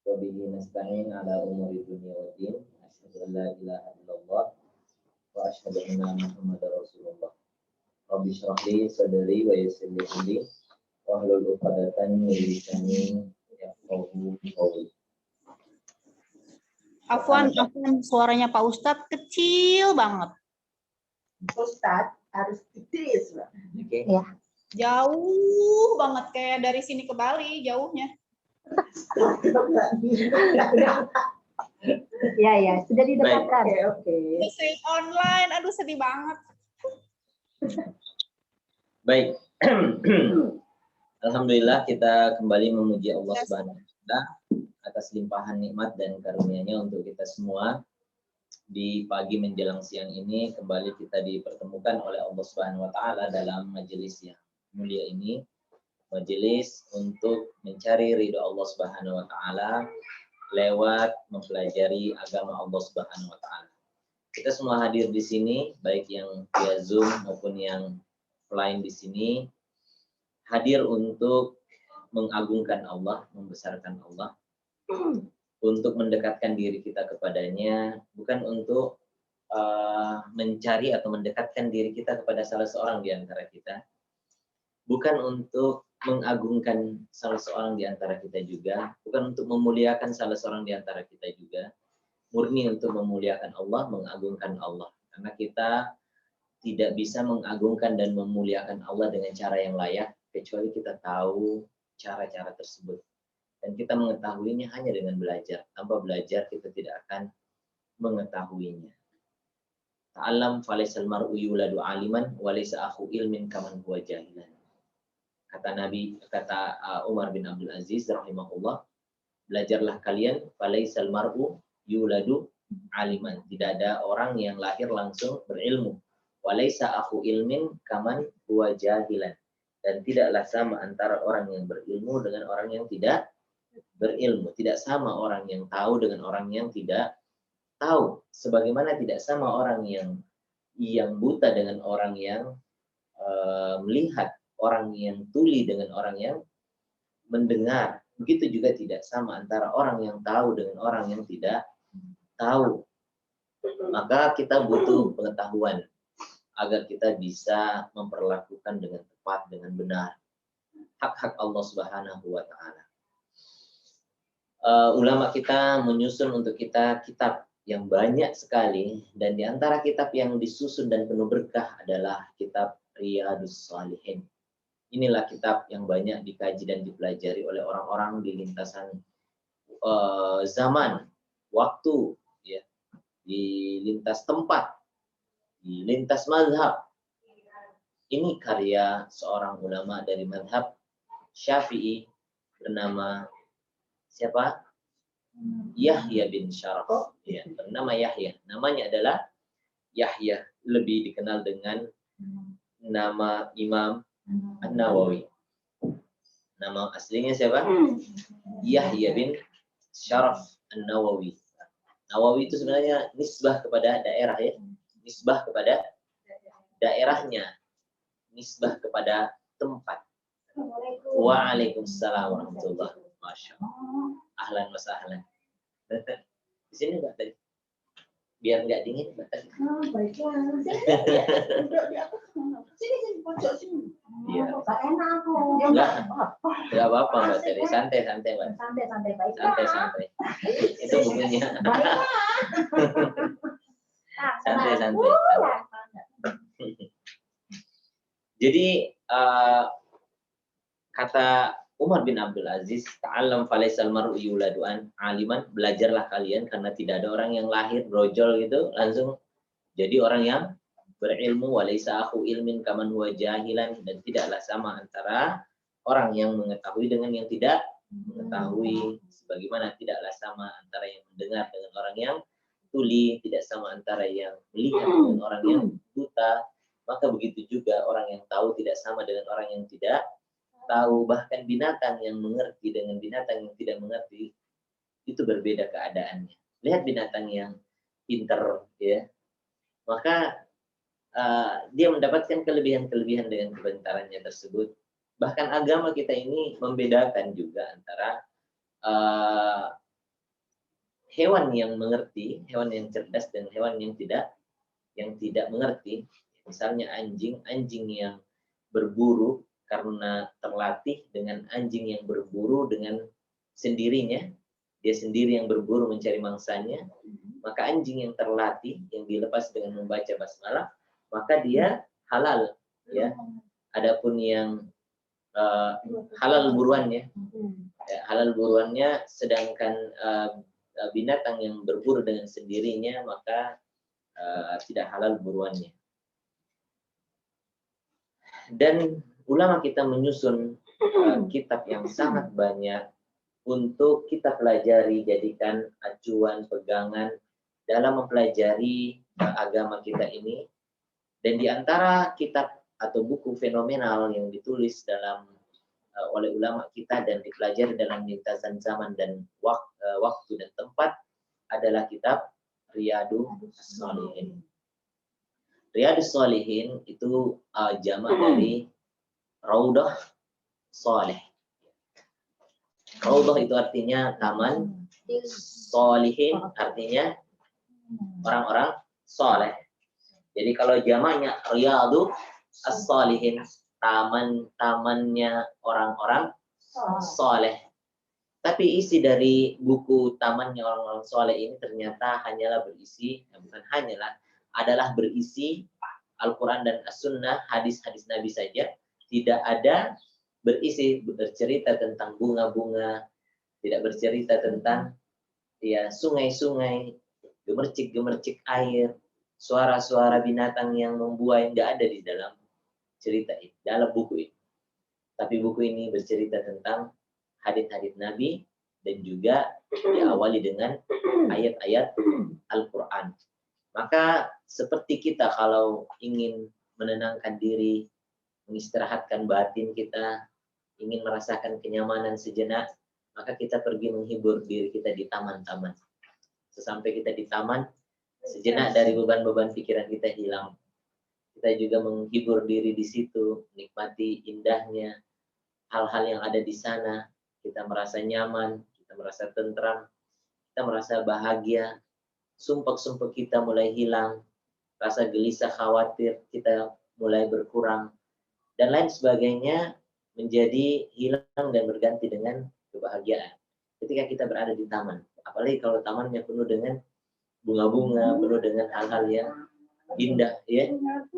Wabihi nasta'in ala umuri dunia wa din. Asyhadu an la ilaha illallah wa asyhadu anna Muhammadar Rasulullah. Rabbi shrah li sadri wa yassir li amri wahlul 'uqdatam min lisani yafqahu qawli. Afwan, suaranya Pak Ustadz kecil banget. Ustadz harus kecil. Oke. Ya. Jauh banget, kayak dari sini ke Bali jauhnya. Ya, sudah didekatkan. Oke. Mesin online, aduh sedih banget. Baik. Alhamdulillah kita kembali memuji Allah Subhanahu wa taala atas limpahan nikmat dan karunia-Nya untuk kita semua. Di pagi menjelang siang ini kembali kita dipertemukan oleh Allah Subhanahu wa taala dalam majelis yang mulia ini, majelis untuk mencari ridho Allah Subhanahu wa taala lewat mempelajari agama Allah Subhanahu wa taala. Kita semua hadir di sini, baik yang via Zoom maupun yang lain di sini, hadir untuk mengagungkan Allah, membesarkan Allah, untuk mendekatkan diri kita kepadanya, bukan untuk mencari atau mendekatkan diri kita kepada salah seorang di antara kita, bukan untuk mengagungkan salah seorang di antara kita juga, bukan untuk memuliakan salah seorang di antara kita juga, murni untuk memuliakan Allah, mengagungkan Allah. Karena kita tidak bisa mengagungkan dan memuliakan Allah dengan cara yang layak, kecuali kita tahu cara-cara tersebut. Dan kita mengetahuinya hanya dengan belajar. Tanpa belajar kita tidak akan mengetahuinya. Ta'allam falaisal mar'u yuladu aliman walaysa akhu ilmin kaman huwa jahilan. Kata Umar bin Abdul Aziz rahimahullah, belajarlah kalian, falaisal mar'u yuladu aliman. Tidak ada orang yang lahir langsung berilmu. Walaysa akhu ilmin kaman huwa jahilan. Dan tidaklah sama antara orang yang berilmu dengan orang yang tidak berilmu. Tidak sama orang yang tahu dengan orang yang tidak tahu. Sebagaimana tidak sama orang yang buta dengan orang yang melihat, orang yang tuli dengan orang yang mendengar. Begitu juga tidak sama antara orang yang tahu dengan orang yang tidak tahu. Maka kita butuh pengetahuan agar kita bisa memperlakukan dengan tepat, dengan benar hak-hak Allah Subhanahu wa taala. Ulama kita menyusun untuk kita kitab yang banyak sekali, dan di antara kitab yang disusun dan penuh berkah adalah kitab Riyadhus Shalihin. Inilah kitab yang banyak dikaji dan dipelajari oleh orang-orang di lintasan zaman, waktu, ya, di lintas tempat, di lintas mazhab. Ini karya seorang ulama dari mazhab Syafi'i bernama siapa? Yahya bin Syaraf. Ya, bernama Yahya. Namanya adalah Yahya, lebih dikenal dengan nama Imam An-Nawawi. Nama aslinya siapa? Yahya bin Syaraf An-Nawawi. Nawawi itu sebenarnya nisbah kepada daerah, ya. Nisbah kepada daerahnya. Nisbah kepada tempat. Waalaikumsalam warahmatullahi wabarakatuh. Masya Allah. Ahlan wa sahlan. Di sini Mbak tadi. Biar nggak dingin Mbak tadi. Baiklah. Sini pojok sini. Iya. Enak aku. Enggak apa-apa Mbak tadi. Santai-santai Mbak. Santai baik. Santai-santai. Itu bukunya. Santai-santai. Jadi kata Umar bin Abdul Aziz, ta'allam falaisal mar'u yuladu aliman, belajarlah kalian karena tidak ada orang yang lahir brojol gitu langsung jadi orang yang berilmu. Walaysa akhu ilmin kaman huwa jahilan, dan tidaklah sama antara orang yang mengetahui dengan yang tidak mengetahui, sebagaimana tidaklah sama antara yang mendengar dengan orang yang tuli, tidak sama antara yang melihat dengan orang yang buta. Maka begitu juga orang yang tahu tidak sama dengan orang yang tidak tahu. Bahkan binatang yang mengerti dengan binatang yang tidak mengerti itu berbeda keadaannya. Lihat binatang yang pinter, ya, maka dia mendapatkan kelebihan-kelebihan dengan kepintarannya tersebut. Bahkan agama kita ini membedakan juga antara hewan yang mengerti, hewan yang cerdas dan hewan yang tidak mengerti. Misalnya anjing yang berburu karena terlatih dengan anjing yang berburu dengan sendirinya, dia sendiri yang berburu mencari mangsanya, maka anjing yang terlatih yang dilepas dengan membaca basmalah, maka dia halal, ya. Adapun yang halal buruannya, halal buruannya, sedangkan binatang yang berburu dengan sendirinya maka tidak halal buruannya. Dan ulama kita menyusun kitab yang sangat banyak untuk kita pelajari, jadikan acuan pegangan dalam mempelajari agama kita ini. Dan di antara kitab atau buku fenomenal yang ditulis oleh ulama kita dan dipelajari dalam lintasan zaman dan waktu dan tempat adalah kitab Riyadhus Shalihin. Riyadhus Shalihin itu jamak dari Raudhah Shalih. Raudhah itu artinya taman, Shalihin artinya orang-orang saleh. Jadi kalau jamaknya Riyadhus Shalihin, taman-tamannya orang-orang saleh. Tapi isi dari buku tamannya orang-orang saleh ini ternyata adalah berisi Al-Quran dan As-Sunnah, hadis-hadis Nabi saja. Tidak ada bercerita tentang bunga-bunga, tidak bercerita tentang sungai-sungai, gemercik-gemercik air, suara-suara binatang yang membuai, tidak ada di dalam cerita itu, dalam buku itu. Tapi buku ini bercerita tentang hadis-hadis Nabi dan juga diawali dengan ayat-ayat Al-Quran. Maka seperti kita kalau ingin menenangkan diri, mengistirahatkan batin kita, ingin merasakan kenyamanan sejenak, maka kita pergi menghibur diri kita di taman-taman. Sesampai kita di taman, sejenak dari beban-beban pikiran kita hilang. Kita juga menghibur diri di situ, menikmati indahnya hal-hal yang ada di sana. Kita merasa nyaman, kita merasa tentram, kita merasa bahagia. Sumpek-sumpek kita mulai hilang, rasa gelisah, khawatir kita mulai berkurang, dan lain sebagainya menjadi hilang dan berganti dengan kebahagiaan. Ketika kita berada di taman, apalagi kalau tamannya penuh dengan bunga-bunga, penuh dengan hal-hal yang indah, ya,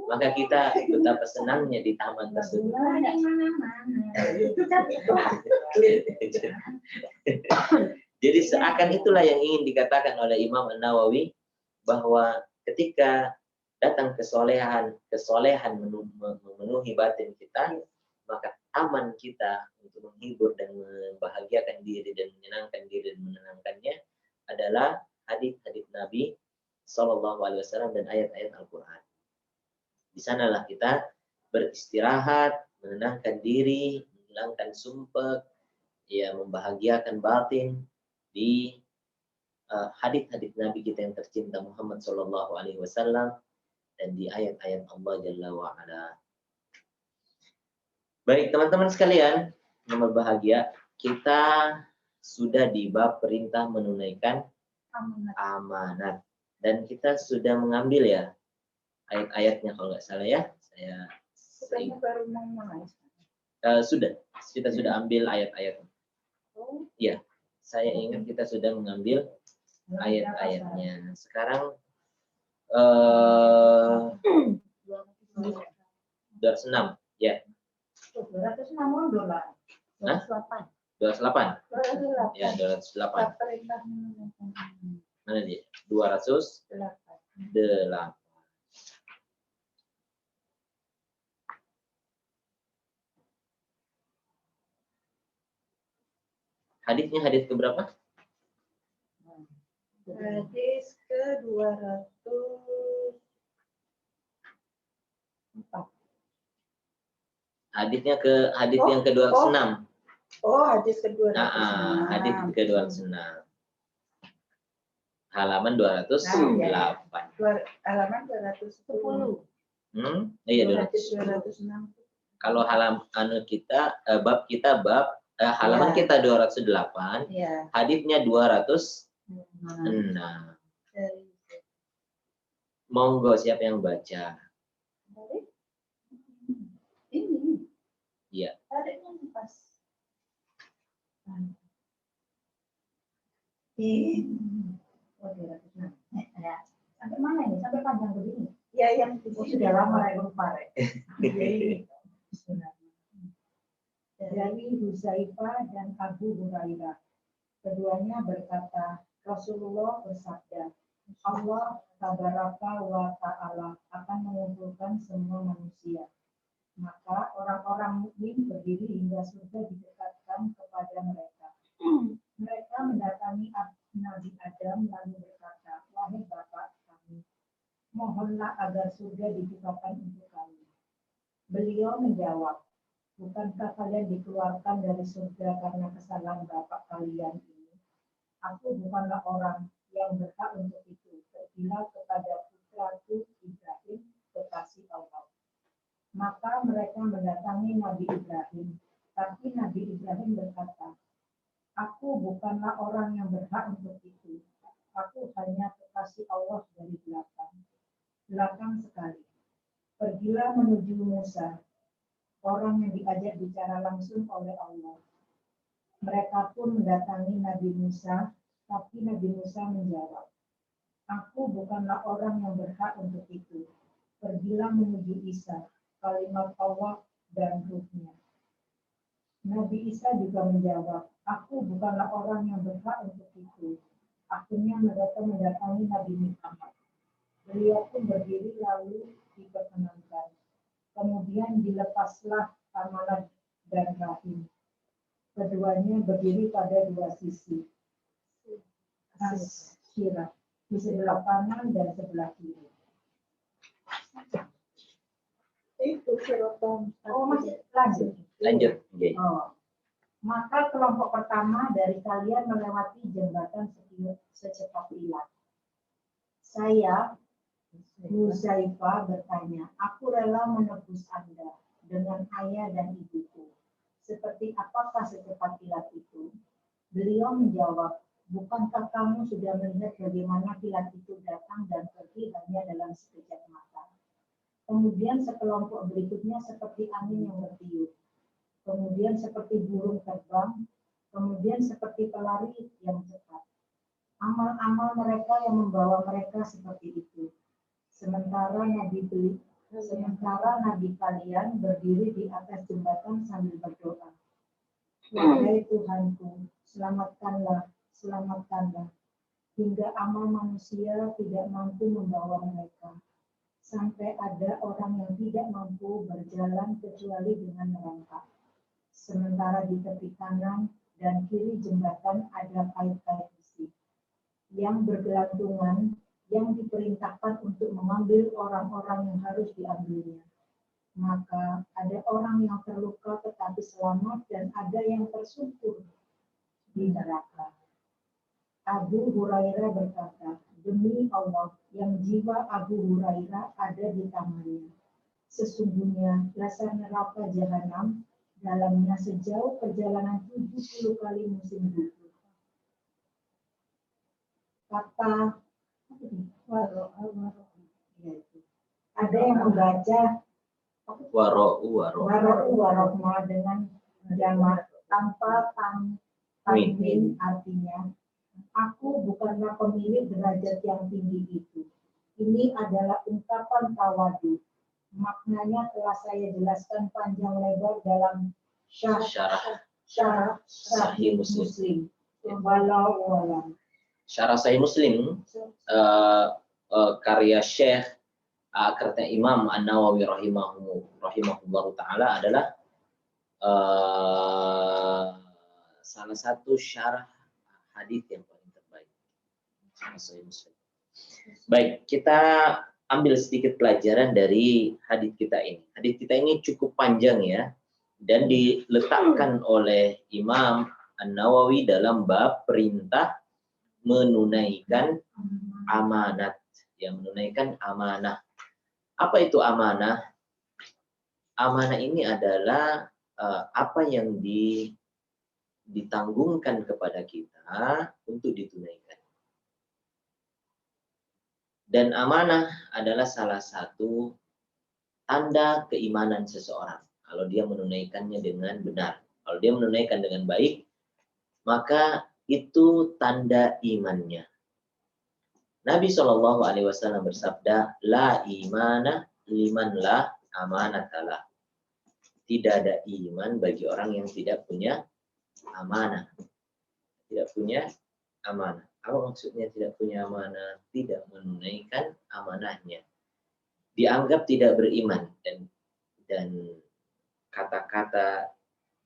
maka kita betapa senangnya di taman tersebut. Jadi seakan itulah yang ingin dikatakan oleh Imam An-Nawawi, bahwa ketika datang kesolehan memenuhi batin kita, maka taman kita untuk menghibur dan membahagiakan diri dan menyenangkan diri dan menenangkannya adalah hadis-hadis Nabi Sallallahu Alaihi Wasallam dan ayat-ayat Al-Quran. Di sanalah kita beristirahat, menenangkan diri, menghilangkan sumpek, ya, membahagiakan batin di hadis-hadis Nabi kita yang tercinta Muhammad Sallallahu Alaihi Wasallam dan di ayat-ayat Allah Jalla wa Ala. Baik teman-teman sekalian yang berbahagia, kita sudah di bab perintah menunaikan amanat. Dan kita sudah mengambil ya ayat-ayatnya kalau nggak salah ya. Kita sudah ambil ayat-ayatnya. Ya, saya ingat kita sudah mengambil ayat-ayatnya. Sekarang 206 ya. 208. Ya, 208. Mana dia? 208. Hadisnya hadis ke berapa? Hadis ke 204. Hadisnya ke hadis yang ke 206. Oh, hadis ke 206. Hadis ke 206. Halaman 208. Halaman 210. Iya, 206. Kalau halaman bab kita halaman kita 208, ya. hadisnya 206. 6. Monggo siapa yang baca? Ini. Iya. Tariknya pas. Oh, 206. Ya. Sampai mana ini? Sampai panjang begini? Ya, yang sudah lama ya lupa. Dari Huzaifah dan Abu Hurairah. Keduanya berkata, Rasulullah bersabda, Allah tabaraka wa ta'ala akan mengumpulkan semua manusia. Maka orang-orang mukmin berdiri hingga surga didekatkan kepada mereka. Mereka mendatangi Nabi Adam lalu berkata, wahai Bapak kami, mohonlah agar surga dibukakan untuk kami. Beliau menjawab, bukankah kalian dikeluarkan dari surga karena kesalahan Bapak kalian ini? Aku bukanlah orang yang berhak untuk itu. Pergilah kepada putraku Ibrahim, kekasih Allah. Maka mereka mendatangi Nabi Ibrahim. Tapi Nabi Ibrahim berkata, aku bukanlah orang yang berhak untuk itu. Aku hanya kekasih Allah dari belakang sekali. Pergilah menuju Musa, orang yang diajak bicara langsung oleh Allah. Mereka pun mendatangi Nabi Musa, tapi Nabi Musa menjawab, aku bukanlah orang yang berhak untuk itu. Pergilah menuju Isa, kalimat Allah dan ruhnya. Nabi Isa juga menjawab, aku bukanlah orang yang berhak untuk itu. Akhirnya mereka mendatangi Nabi Muhammad. Beliau pun berdiri lalu diperkenankan. Kemudian dilepaslah amanat dan rahim. Keduanya berdiri pada dua sisi. Asyirah, di sebelah kanan dan sebelah kiri. Itu serotan. Oh, masih lanjut. Lanjut. Okay. Oh. Maka kelompok pertama dari kalian melewati jembatan secepat kilat. Saya, Huzaifah bertanya, aku rela menebus Anda dengan ayah dan ibuku. Seperti apakah secepat kilat itu? Beliau menjawab, bukankah kamu sudah melihat bagaimana kilat itu datang dan pergi hanya dalam sekejap mata? Kemudian sekelompok berikutnya seperti angin yang bertiup. Kemudian seperti burung terbang, kemudian seperti pelari yang cepat. Amal-amal mereka yang membawa mereka seperti itu. Sementara Nabi kalian berdiri di atas jembatan sambil berdoa. Wahai Tuhanku, selamatkanlah, selamatkanlah. Hingga amal manusia tidak mampu membawa mereka. Sampai ada orang yang tidak mampu berjalan kecuali dengan merangkak. Sementara di tepi kanan dan kiri jembatan ada kait-kait besi yang bergelantungan yang diperintahkan untuk mengambil orang-orang yang harus diambilnya. Maka ada orang yang terluka tetapi selamat dan ada yang tersungkur di neraka. Abu Hurairah berkata, demi Allah yang jiwa Abu Hurairah ada di tangannya. Sesungguhnya dasar neraka jahanam dalamnya sejauh perjalanan 70 kali musim gugur. Kata ada yang membaca warohma dengan jamak tanpa tanwin, artinya aku bukanlah pemilik derajat yang tinggi itu. Ini adalah ungkapan tawadu. Maknanya telah saya jelaskan panjang lebar dalam syarah Sahih Muslim. Wallahu Syarah Sahih Muslim karya Syekh karya Imam An-Nawawi rahimahullah taala adalah salah satu syarah hadis yang paling terbaik. Sahih Muslim. Baik, kita ambil sedikit pelajaran dari hadis kita ini. Hadis kita ini cukup panjang ya, dan diletakkan oleh Imam An-Nawawi dalam bab perintah menunaikan amanat. Ya, menunaikan amanah. Apa itu amanah? Amanah ini adalah apa yang ditanggungkan kepada kita untuk ditunaikan. Dan amanah adalah salah satu tanda keimanan seseorang. Kalau dia menunaikannya dengan benar. Kalau dia menunaikan dengan baik, maka itu tanda imannya. Nabi SAW bersabda, la imana liman la amanatalah. Tidak ada iman bagi orang yang tidak punya amanah. Tidak punya amanah. Apa maksudnya tidak punya amanah? Tidak menunaikan amanahnya. Dianggap tidak beriman, dan kata-kata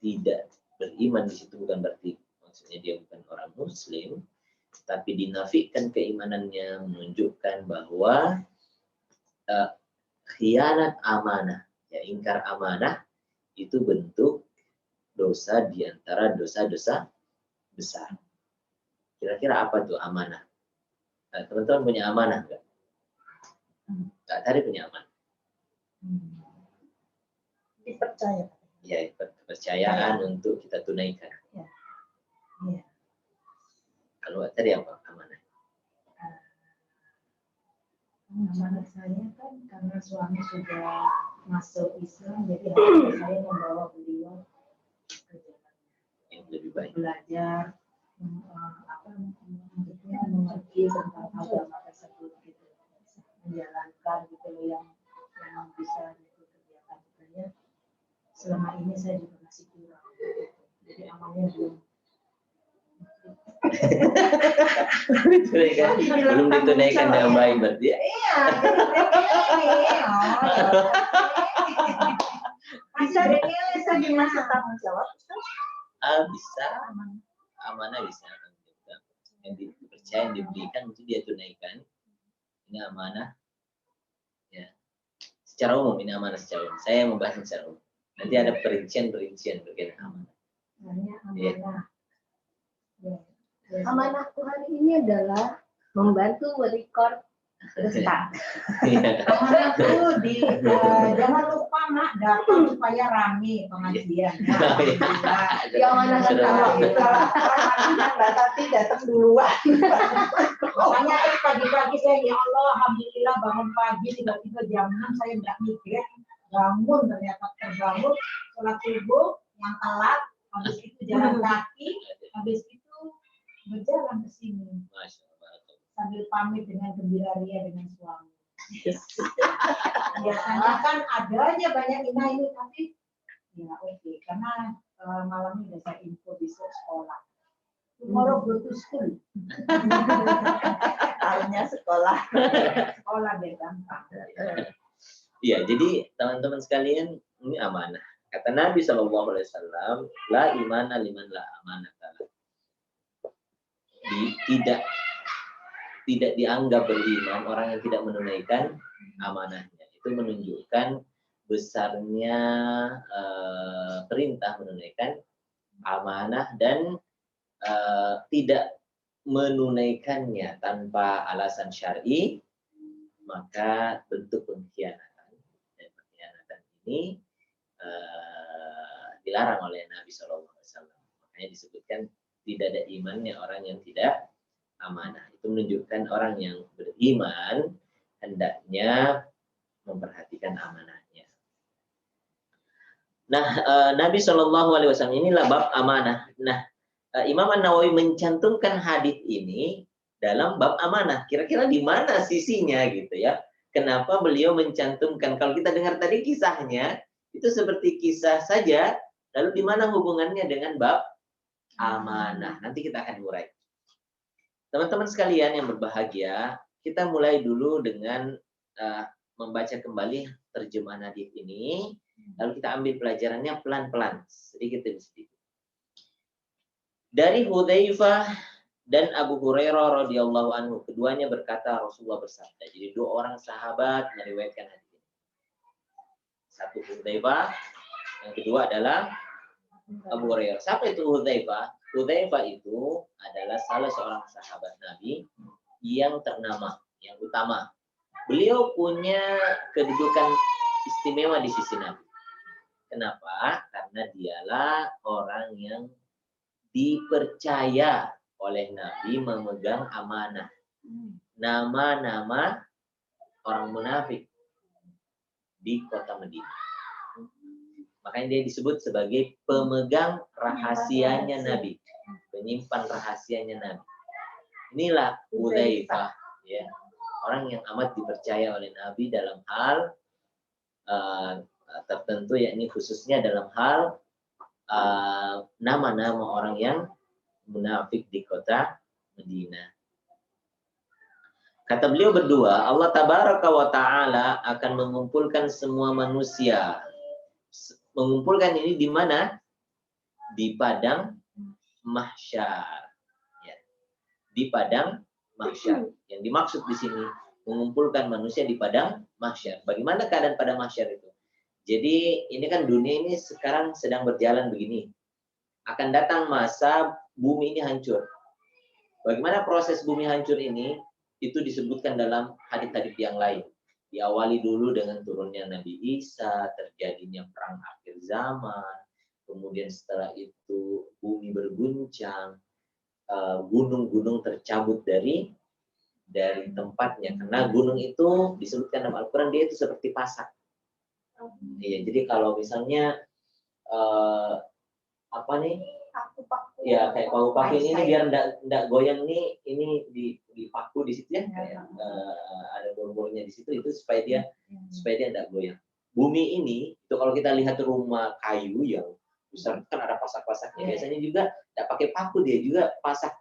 tidak beriman di situ bukan berarti maksudnya dia bukan orang muslim, tapi dinafikan keimanannya, menunjukkan bahwa khianat amanah, ya ingkar amanah, itu bentuk dosa di antara dosa-dosa besar. Kira-kira apa tuh amanah? Nah, teman-teman punya amanah enggak? Enggak, tadi punya amanah. Dipercaya. Ya, kepercayaan untuk kita tunaikan. Ya. Ya. Kalau tadi apa amanah? Amanah saya kan karena suami sudah masuk Islam, jadi harus saya membawa beliau ke jalan Yang lebih baik. belajar, mengerti tentang agama tersebut, gitu, menjalankan gitu loh yang bisa dikerjakan. Makanya selama ini saya juga masih kurang, gitu. Jadi amalnya belum. Belum ditunaikan dengan baik berarti ya? Iya, bisa dimasuk tanggung jawab. Bisa, amanah bisa. Yang dipercaya, yang diberikan itu dia tunaikan. Ini amanah. Ya. Secara umum ini amanah secara umum. Saya membahas secara umum. Nanti ada perincian berkaitan amanah. Amanah. Ya. Amanahku hari ini adalah membantu merekord Ustaz. Amanahku jangan lupa nak datang supaya rame pengajian. Ya amanah sama kita. Tapi datang duluan. Makanya pagi-pagi saya ya Allah, alhamdulillah bangun pagi tiba-tiba jam 6 saya nggak mikir, bangun ternyata terbangun, sholat subuh yang telat, habis itu jalan kaki, habis itu berjalan ke sini. Sambil pamit dengan gembira ria dengan suami. Biasanya kan ada aja banyak ini tapi ya oke. Karena malam ini udah saya info besok sekolah. Tomorrow go to school. Tahunya sekolah. Sekolah biar gampang. Iya, jadi teman-teman sekalian ini amanah. Kata Nabi SAW, la imana liman la amanah. Tidak dianggap beriman orang yang tidak menunaikan amanahnya. Itu menunjukkan besarnya perintah menunaikan amanah dan tidak menunaikannya tanpa alasan syar'i, maka bentuk pengkhianatan. Dan pengkhianatan ini dilarang oleh Nabi SAW. Makanya disebutkan tidak ada imannya orang yang tidak amanah. Itu menunjukkan orang yang beriman hendaknya memperhatikan amanahnya. Nah, Nabi SAW inilah bab amanah. Nah, Imam An-Nawawi mencantumkan hadis ini dalam bab amanah. Kira-kira di mana sisinya gitu ya? Kenapa beliau mencantumkan? Kalau kita dengar tadi kisahnya itu seperti kisah saja, lalu di mana hubungannya dengan bab amanah? Nanti kita akan urai. Teman-teman sekalian yang berbahagia, kita mulai dulu dengan membaca kembali terjemahan hadis ini, lalu kita ambil pelajarannya pelan-pelan, sedikit demi sedikit. Dari Hudzaifah dan Abu Hurairah radhiyallahu anhu, keduanya berkata Rasulullah bersabda. Jadi dua orang sahabat meriwayatkan hadis ini. Satu Hudzaifah, yang kedua adalah Abu Hurairah. Siapa itu Hudzaifah? Hudzaifah itu adalah salah seorang sahabat Nabi yang ternama, yang utama. Beliau punya kedudukan istimewa di sisi Nabi. Kenapa? Karena dialah orang yang dipercaya oleh Nabi memegang amanah. Nama-nama orang munafik di kota Madinah. Makanya dia disebut sebagai pemegang rahasianya Nabi, penyimpan rahasianya Nabi. Inilah Hudzaifah, ya, orang yang amat dipercaya oleh Nabi dalam hal tertentu, yakni khususnya dalam hal nama-nama orang yang munafik di kota Madinah. Kata beliau berdua, Allah Tabaraka wa Ta'ala akan mengumpulkan semua manusia. Mengumpulkan ini di mana? Di padang mahsyar. Ya. Di padang mahsyar. Yang dimaksud di sini mengumpulkan manusia di padang mahsyar. Bagaimana keadaan padang mahsyar itu? Jadi ini kan dunia ini sekarang sedang berjalan begini. Akan datang masa bumi ini hancur. Bagaimana proses bumi hancur ini? Itu disebutkan dalam hadits-hadits yang lain. Diawali dulu dengan turunnya Nabi Isa, terjadinya perang akhir zaman, kemudian setelah itu bumi berguncang, gunung-gunung tercabut dari tempatnya. Karena gunung itu disebutkan dalam Al-Quran dia itu seperti pasak. Iya, jadi kalau misalnya ya kayak paku-paku ini biar enggak goyang nih, ini dipaku di situ ya, kayak ada bor-bornya di situ itu supaya dia enggak goyang. Bumi ini itu kalau kita lihat rumah kayu yang besar kan ada pasak-pasaknya. Biasanya juga enggak pakai paku, dia juga pasak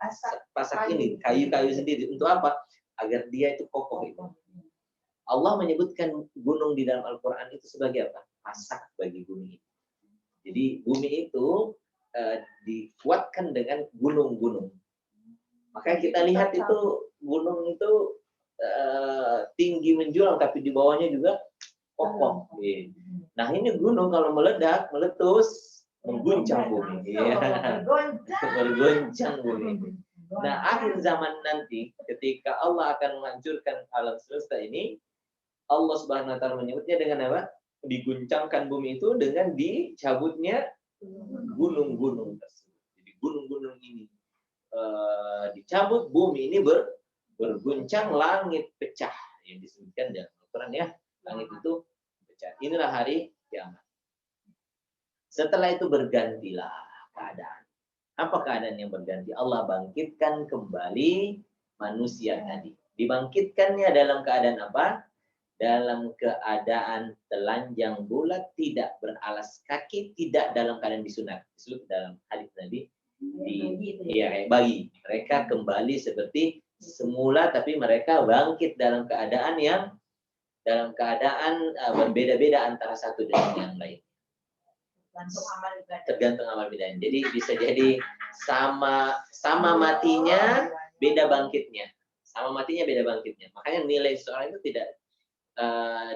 ini kayu-kayu sendiri. Untuk apa? Agar dia itu kokoh itu. Allah menyebutkan gunung di dalam Al-Quran itu sebagai apa? Pasak bagi bumi. Jadi bumi itu dikuatkan dengan gunung-gunung. Makanya kita lihat itu gunung itu tinggi menjulang, tapi di bawahnya juga kokoh. Nah ini gunung kalau meletus, mengguncang bumi. Bergoncang bumi. Nah akhir zaman nanti, ketika Allah akan menghancurkan alam semesta ini, Allah Subhanahu Wa Taala menyebutnya dengan apa? Diguncangkan bumi itu dengan dicabutnya gunung-gunung tersebut. Jadi gunung-gunung ini dicabut, bumi ini berguncang, langit pecah. Yang disebutkan dalam Al-Quran ya, langit itu pecah. Inilah hari kiamat. Setelah itu bergantilah keadaan. Apa keadaan yang berganti? Allah bangkitkan kembali manusia tadi. Dibangkitkannya dalam keadaan apa? Dalam keadaan telanjang bulat, tidak beralas kaki, tidak dalam keadaan disunat. Disebut dalam hadis Nabi bagi mereka kembali seperti semula, tapi mereka bangkit dalam keadaan berbeda-beda antara satu dengan yang lain. Tergantung amal ibadahnya. Jadi bisa jadi sama matinya, beda bangkitnya. Sama matinya, beda bangkitnya. Makanya nilai seorang itu tidak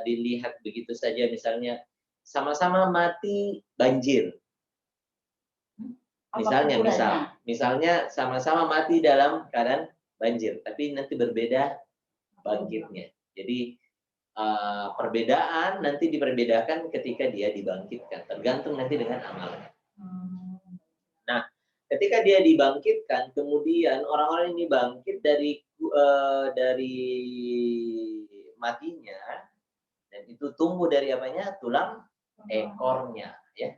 dilihat begitu saja. Misalnya sama-sama mati banjir. Misalnya sama-sama mati dalam keadaan banjir, tapi nanti berbeda bangkitnya. Jadi perbedaan nanti diperbedakan ketika dia dibangkitkan, tergantung nanti dengan amalnya. Nah, ketika dia dibangkitkan, kemudian orang-orang ini bangkit dari matinya, dan itu tumbuh dari apanya? Tulang ekornya, ya.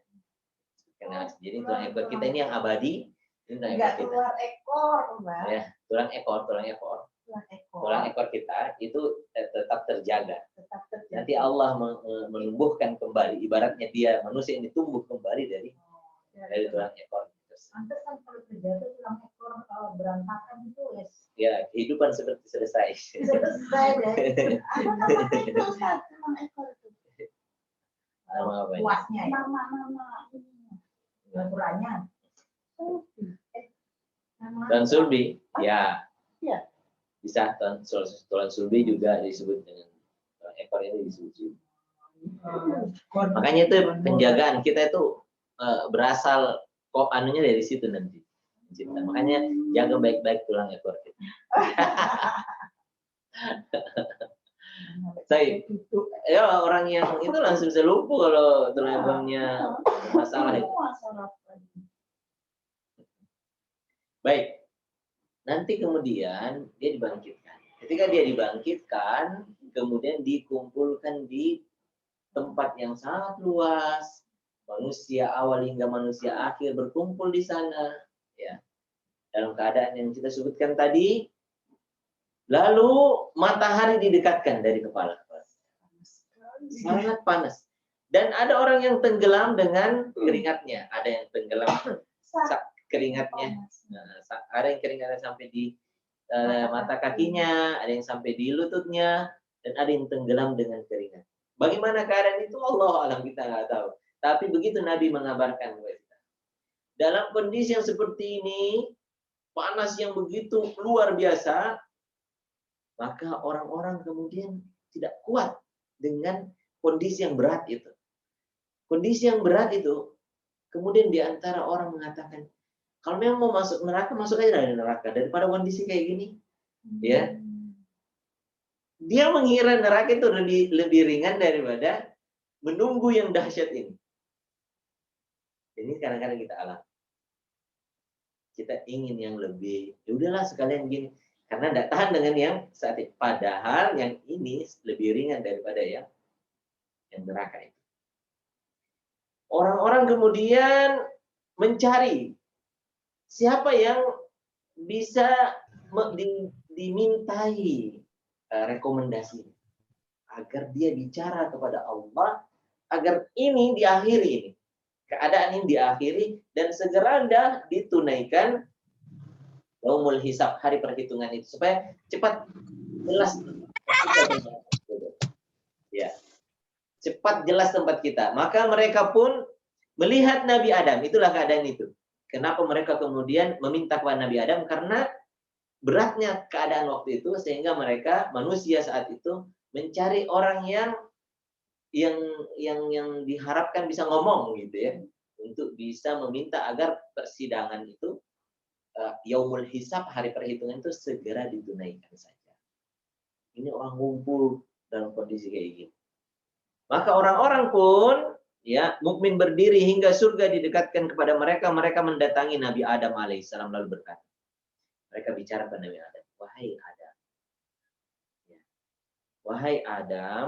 Karena jadi tulang ekor kita ini yang abadi, ini tulang ekor kita. Keluar ekor, Mbak. Ya, tulang ekor kita itu tetap terjaga. Nanti Allah menumbuhkan kembali, ibaratnya dia manusia ini tumbuh kembali dari tulang ekor. Pantes kan kalau terjaga tulang ekor berantakan itu ya kehidupan seperti selesai. Selesai ya. Apa itu Ustaz, tulang ekor itu? Nama apa? Puasnya ya. Nama Tuan sulbi, ya. Ya. Bisa tuan sulbi juga disebut dengan ekor ini disebut sulbi. Makanya itu penjagaan kita itu berasal kok anunya dari situ nanti. Makanya jaga baik-baik tulang ekor kita. Ya orang yang itu langsung bisa lumpuh kalau tulang ekornya masalah itu. Baik. Nanti kemudian dia dibangkitkan. Ketika dia dibangkitkan, kemudian dikumpulkan di tempat yang sangat luas, manusia awal hingga manusia akhir berkumpul di sana, ya, dalam keadaan yang kita sebutkan tadi. Lalu matahari didekatkan dari kepala, sangat panas, dan ada orang yang tenggelam dengan keringatnya, ada yang tenggelam keringatnya, ada yang keringatnya sampai di mata kakinya, ada yang sampai di lututnya, dan ada yang tenggelam dengan keringat. Bagaimana keadaan itu? Allah alam, kita nggak tahu. Tapi begitu Nabi mengabarkan kepada kita. Dalam kondisi yang seperti ini, panas yang begitu luar biasa, maka orang-orang kemudian tidak kuat dengan kondisi yang berat itu. Kondisi yang berat itu, kemudian di antara orang mengatakan, kalau memang mau masuk neraka, masuk aja dari neraka, daripada kondisi kayak gini. Ya, dia mengira neraka itu lebih ringan daripada menunggu yang dahsyat ini. Ini kadang-kadang kita alami. Kita ingin yang lebih, ya udahlah sekalian gini, karena tidak tahan dengan yang saat ini. Padahal yang ini lebih ringan daripada yang neraka itu. Orang-orang kemudian mencari siapa yang bisa dimintai rekomendasi agar dia bicara kepada Allah agar ini diakhiri, ini keadaan ini diakhiri dan segera dah ditunaikan yaumul hisab, hari perhitungan itu, supaya cepat jelas ya, cepat jelas tempat kita. Maka mereka pun melihat Nabi Adam, itulah keadaan itu. Kenapa mereka kemudian meminta kepada Nabi Adam? Karena beratnya keadaan waktu itu, sehingga mereka manusia saat itu mencari orang yang diharapkan bisa ngomong gitu ya, untuk bisa meminta agar persidangan itu yaumul hisab, hari perhitungan itu segera ditunaikan saja. Ini orang ngumpul dalam kondisi kayak gini. Maka orang-orang pun ya mukmin berdiri hingga surga didekatkan kepada mereka. Mereka mendatangi Nabi Adam alaihissalam lalu berkata, mereka bicara kepada Nabi Adam, wahai Adam, ya, wahai Adam,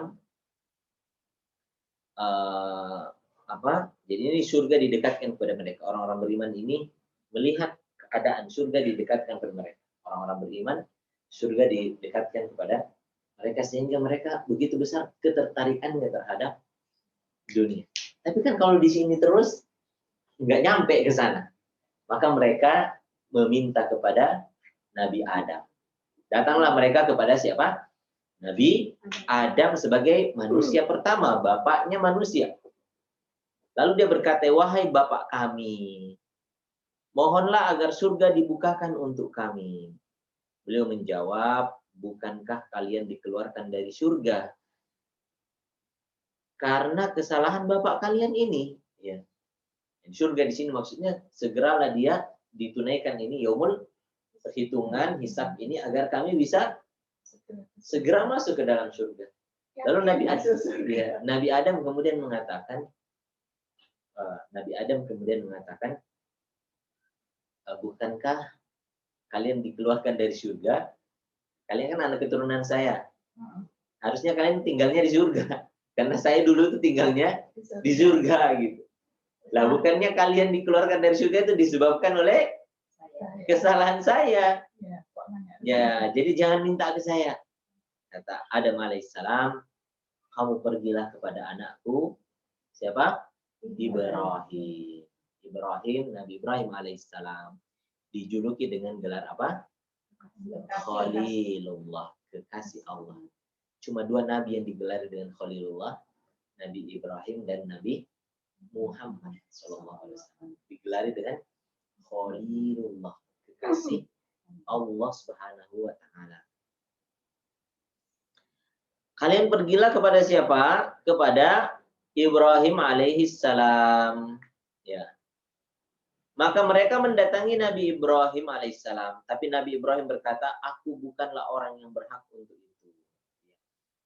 jadi ini surga didekatkan kepada mereka. Orang-orang beriman ini melihat keadaan surga didekatkan kepada mereka. Orang-orang beriman, surga didekatkan kepada mereka, sehingga mereka begitu besar ketertarikannya terhadap dunia. Tapi kan kalau di sini terus nggak nyampe ke sana, maka mereka meminta kepada Nabi Adam. Datanglah mereka kepada siapa? Nabi Adam sebagai manusia pertama, bapaknya manusia. Lalu dia berkata, wahai bapak kami, mohonlah agar surga dibukakan untuk kami. Beliau menjawab, bukankah kalian dikeluarkan dari surga karena kesalahan bapak kalian ini? Ya. Surga di sini maksudnya segeralah dia ditunaikan ini yaumul perhitungan hisab ini agar kami bisa segera masuk ke dalam surga. Lalu Nabi Adam kemudian mengatakan, bukankah kalian dikeluarkan dari surga? Kalian kan anak keturunan saya. Harusnya kalian tinggalnya di surga. Karena saya dulu itu tinggalnya di surga gitu. Lah bukannya kalian dikeluarkan dari surga itu disebabkan oleh kesalahan saya. Ya, jadi jangan minta ke saya. Kata Adam alaihissalam, kamu pergilah kepada anakku. Siapa? Ibrahim. Nabi Ibrahim alaihissalam. Dijuluki dengan gelar apa? Khalilullah, kekasih Allah. Cuma dua nabi yang digelar dengan Khalilullah, Nabi Ibrahim dan Nabi Muhammad SAW. Digelari dengan Khalilullah, kekasih Allah Subhanahu wa Ta'ala. Kalian pergilah kepada siapa? Kepada Ibrahim alaihissalam. Ya. Maka mereka mendatangi Nabi Ibrahim alaihissalam. Tapi Nabi Ibrahim berkata, aku bukanlah orang yang berhak untuk itu.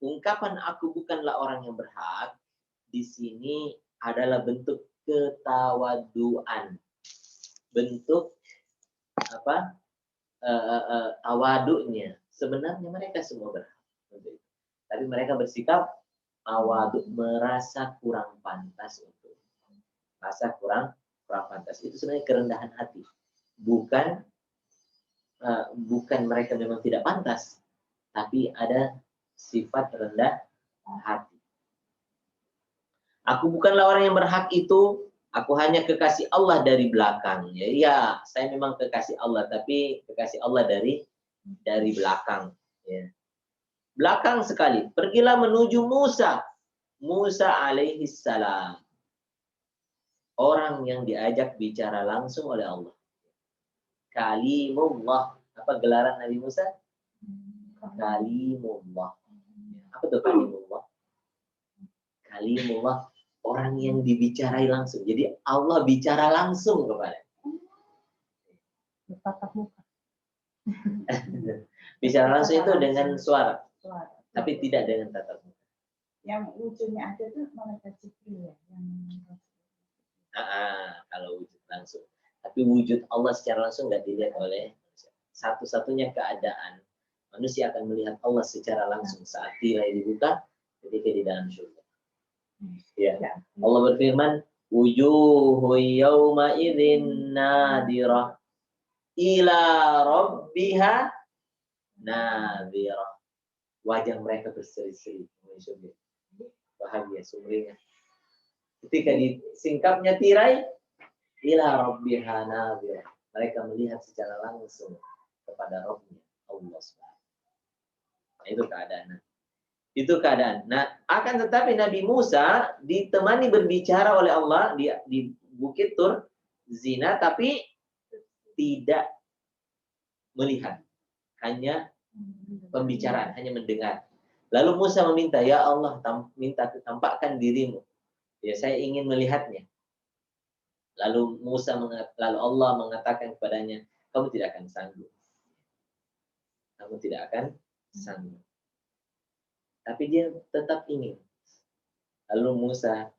Ungkapan aku bukanlah orang yang berhak di sini adalah bentuk ketawaduan. Bentuk apa? Tawadunya. Sebenarnya mereka semua berhak untuk itu. Tapi mereka bersikap tawadhu, merasa kurang pantas untuk. Merasa kurang pantas. Itu sebenarnya kerendahan hati. Bukan mereka memang tidak pantas, tapi ada sifat rendah hati. Aku bukanlah orang yang berhak itu, aku hanya kekasih Allah dari belakang. Ya, saya memang kekasih Allah, tapi kekasih Allah dari belakang. Ya. Belakang sekali. Pergilah menuju Musa. Musa alaihi salam. Orang yang diajak bicara langsung oleh Allah. Kalimullah. Apa gelaran Nabi Musa? Kalimullah. Apa tuh kalimullah? Kalimullah. Orang yang dibicarai langsung. Jadi Allah bicara langsung kepada. Bertatap muka. Bicara langsung itu dengan suara. Tapi tidak dengan tatap muka. Yang lucunya ada tuh malaikat Jibril ya. Kalau wujud langsung. Tapi wujud Allah secara langsung nggak dilihat oleh manusia. Satu-satunya keadaan manusia akan melihat Allah secara langsung saat tirai dibuka ketika di dalam surga. Ya. Allah berfirman, wujuhu yawma idzin nadirah ila rabbiha nadirah. Wajah mereka berseri-seri. Bahagia sumringah. Ketika disingkapnya tirai, ila rabbiha nadirah. Mereka melihat secara langsung kepada Rabbnya, Allah SWT. Nah, itu keadaan. Itu keadaan. Nah, akan tetapi Nabi Musa ditemani berbicara oleh Allah di Bukit Tur Zina, tapi tidak melihat. Hanya pembicaraan, hanya mendengar. Lalu Musa meminta, ya Allah, minta tampakkan dirimu. Ya, saya ingin melihatnya. Lalu Allah mengatakan kepadanya, kamu tidak akan sanggup. Kamu tidak akan sanggup. Tapi dia tetap ingin. Lalu Musa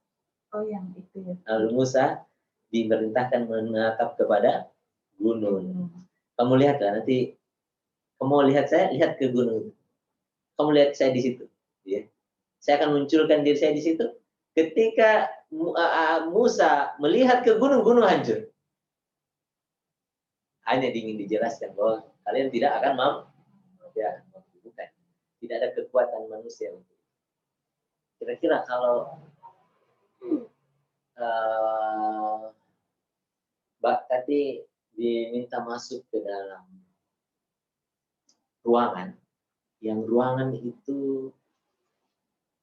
diperintahkan menatap kepada gunung. Kamu lihatlah nanti, kamu lihat saya, lihat ke gunung. Kamu lihat saya di situ. Ya. Saya akan munculkan diri saya di situ. Ketika Musa melihat ke gunung, gunung hancur. Hanya ingin dijelaskan bahwa kalian tidak akan mampu. Ya, bukan. Tidak ada kekuatan manusia. Kira-kira kalau Mbak Tati diminta masuk ke dalam ruangan, yang ruangan itu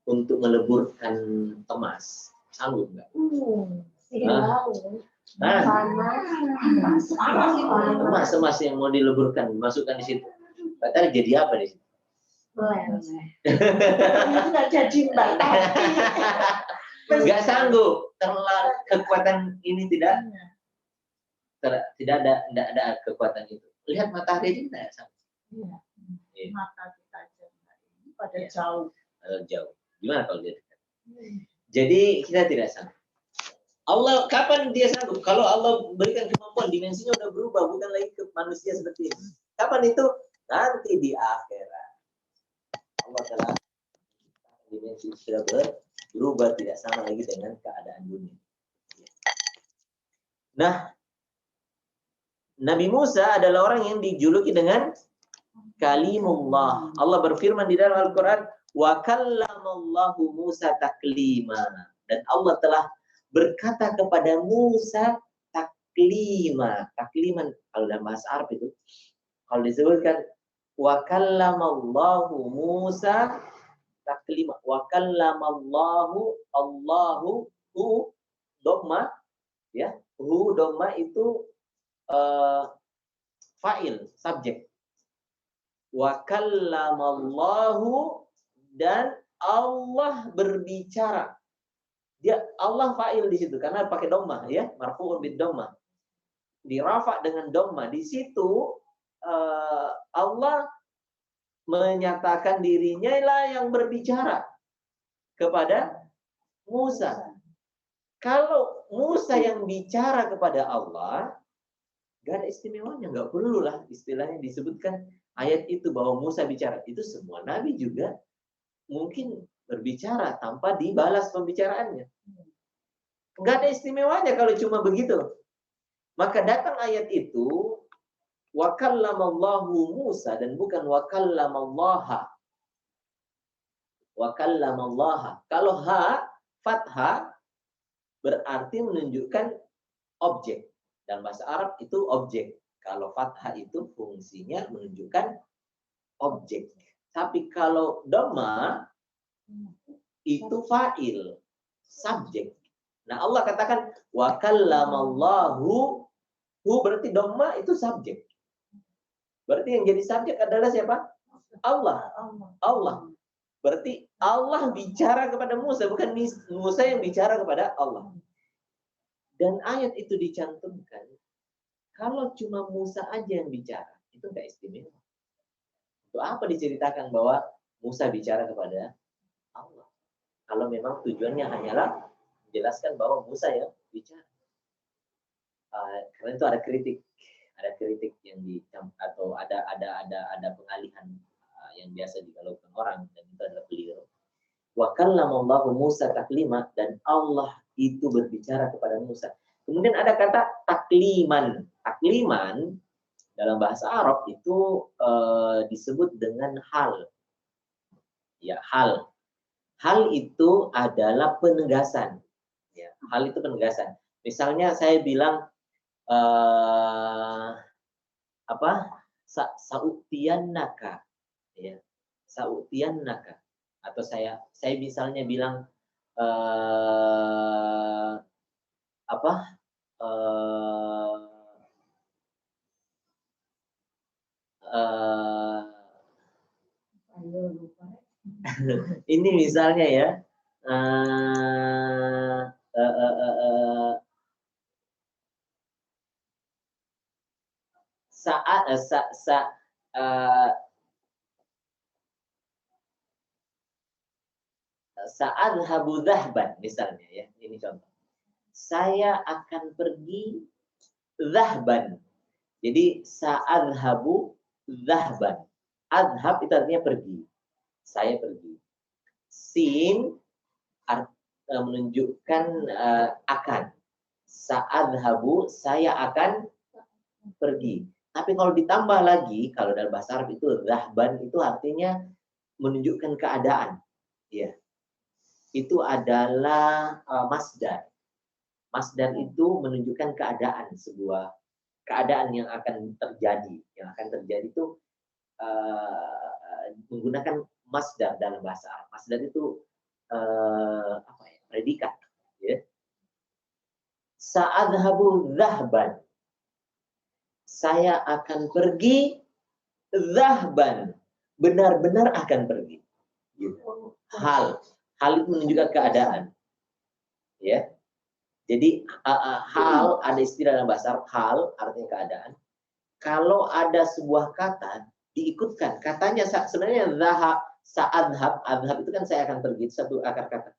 untuk meleburkan emas, sanggup nggak? Emas yang mau dileburkan, dimasukkan di situ. Mbak Tati jadi apa di situ? Nggak jadi Mbak Tati. Nggak sanggup, terlalu kekuatan ini tidak ada kekuatan itu. Lihat matahari ini tidak sanggup. Iya. Mata kita aja pada jauh. Gimana kalau dia dekat? Jadi kita tidak sanggup. Allah kapan dia sanggup? Kalau Allah berikan kemampuan, dimensinya udah berubah, bukan lagi ke manusia seperti ini. Kapan itu? Nanti di akhirat. Allah telah dimensi sudah berubah, tidak sama lagi dengan keadaan dunia. Nah, Nabi Musa adalah orang yang dijuluki dengan kalimullah. Allah berfirman di dalam Al-Quran, wa kallamallahu Musa taklima. Dan Allah telah berkata kepada Musa taklima. Takliman kalau dalam bahasa Arab itu, kalau disebutkan wa kallamallahu Musa taklima, wa kallamallahu Allahu dhamma, ya, dhamma itu fa'il, subjek. Wa kallamallahu, dan Allah berbicara. Dia Allah fa'il di situ karena pakai dhamma, ya, marfu'un bid dhamma. Dirafa dengan dhamma. Di situ Allah menyatakan dirinya lah yang berbicara kepada Musa. Kalau Musa yang bicara kepada Allah, gak ada istimewanya, nggak perlulah istilahnya disebutkan ayat itu bahwa Musa bicara. Itu semua nabi juga mungkin berbicara tanpa dibalas pembicaraannya. Nggak ada istimewanya kalau cuma begitu. Maka datang ayat itu, wa kallamallahu Musa, dan bukan wa kallamallaha. Wa kallamallaha. Kalau ha, fathah, berarti menunjukkan objek. Dalam bahasa Arab itu objek. Kalau fathah itu fungsinya menunjukkan objek. Tapi kalau dhamma itu fa'il, subjek. Nah, Allah katakan wa kallamallahu, hu berarti dhamma itu subjek. Berarti yang jadi subjek adalah siapa? Allah. Allah. Berarti Allah bicara kepada Musa, bukan Musa yang bicara kepada Allah. Dan ayat itu dicantumkan, kalau cuma Musa aja yang bicara, itu enggak istimewa. Untuk apa diceritakan bahwa Musa bicara kepada Allah? Kalau memang tujuannya hanyalah menjelaskan bahwa Musa yang bicara. Karena itu ada kritik yang atau ada pengalihan yang biasa dilakukan orang, dan itu adalah keliru. Wa kallamallahu Musa taklima, dan Allah itu berbicara kepada Musa. Kemudian ada kata takliman. Takliman dalam bahasa Arab itu disebut dengan hal. Ya, hal. Hal itu adalah penegasan. Ya, hal itu penegasan. Misalnya saya bilang sautiyannaka, ya, sautiyannaka, atau saya misalnya bilang ini misalnya ya, sa'adhabu dhahban, misalnya ya, ini contoh. Saya akan pergi dhahban. Jadi sa'adhabu dhahban. Adhab itu artinya pergi. Saya pergi. Sin menunjukkan akan. Sa'adhabu, saya akan pergi. Tapi kalau ditambah lagi, kalau dalam bahasa Arab itu dhahban itu artinya menunjukkan keadaan. Ya. Itu adalah masdar. Masdar itu menunjukkan keadaan, sebuah keadaan yang akan terjadi. Yang akan terjadi itu menggunakan masdar dalam bahasa Arab. Masdar itu predikat. Ya. Sa'adhabu dhahban. Saya akan pergi dhahban. Benar-benar akan pergi. Gitu. Hal itu menunjukkan keadaan. Ya. Jadi hal, ada istilah dalam bahasa Arab, hal artinya keadaan. Kalau ada sebuah kata diikutkan, katanya sebenarnya sa'adhab, adhab itu kan saya akan pergi, satu akar kata.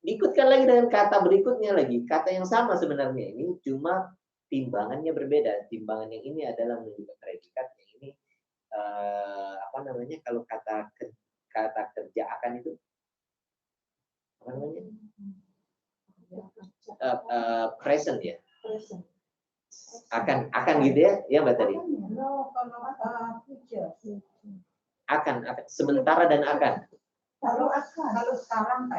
Diikutkan lagi dengan kata berikutnya lagi, kata yang sama sebenarnya ini, cuma timbangannya berbeda. Timbangan yang ini adalah menunjukkan predikat, yang ini kalau kata kerja akan itu apa namanya? Present ya. Akan gitu ya Mbak tadi. Akan sementara dan akan. Kalau sekarang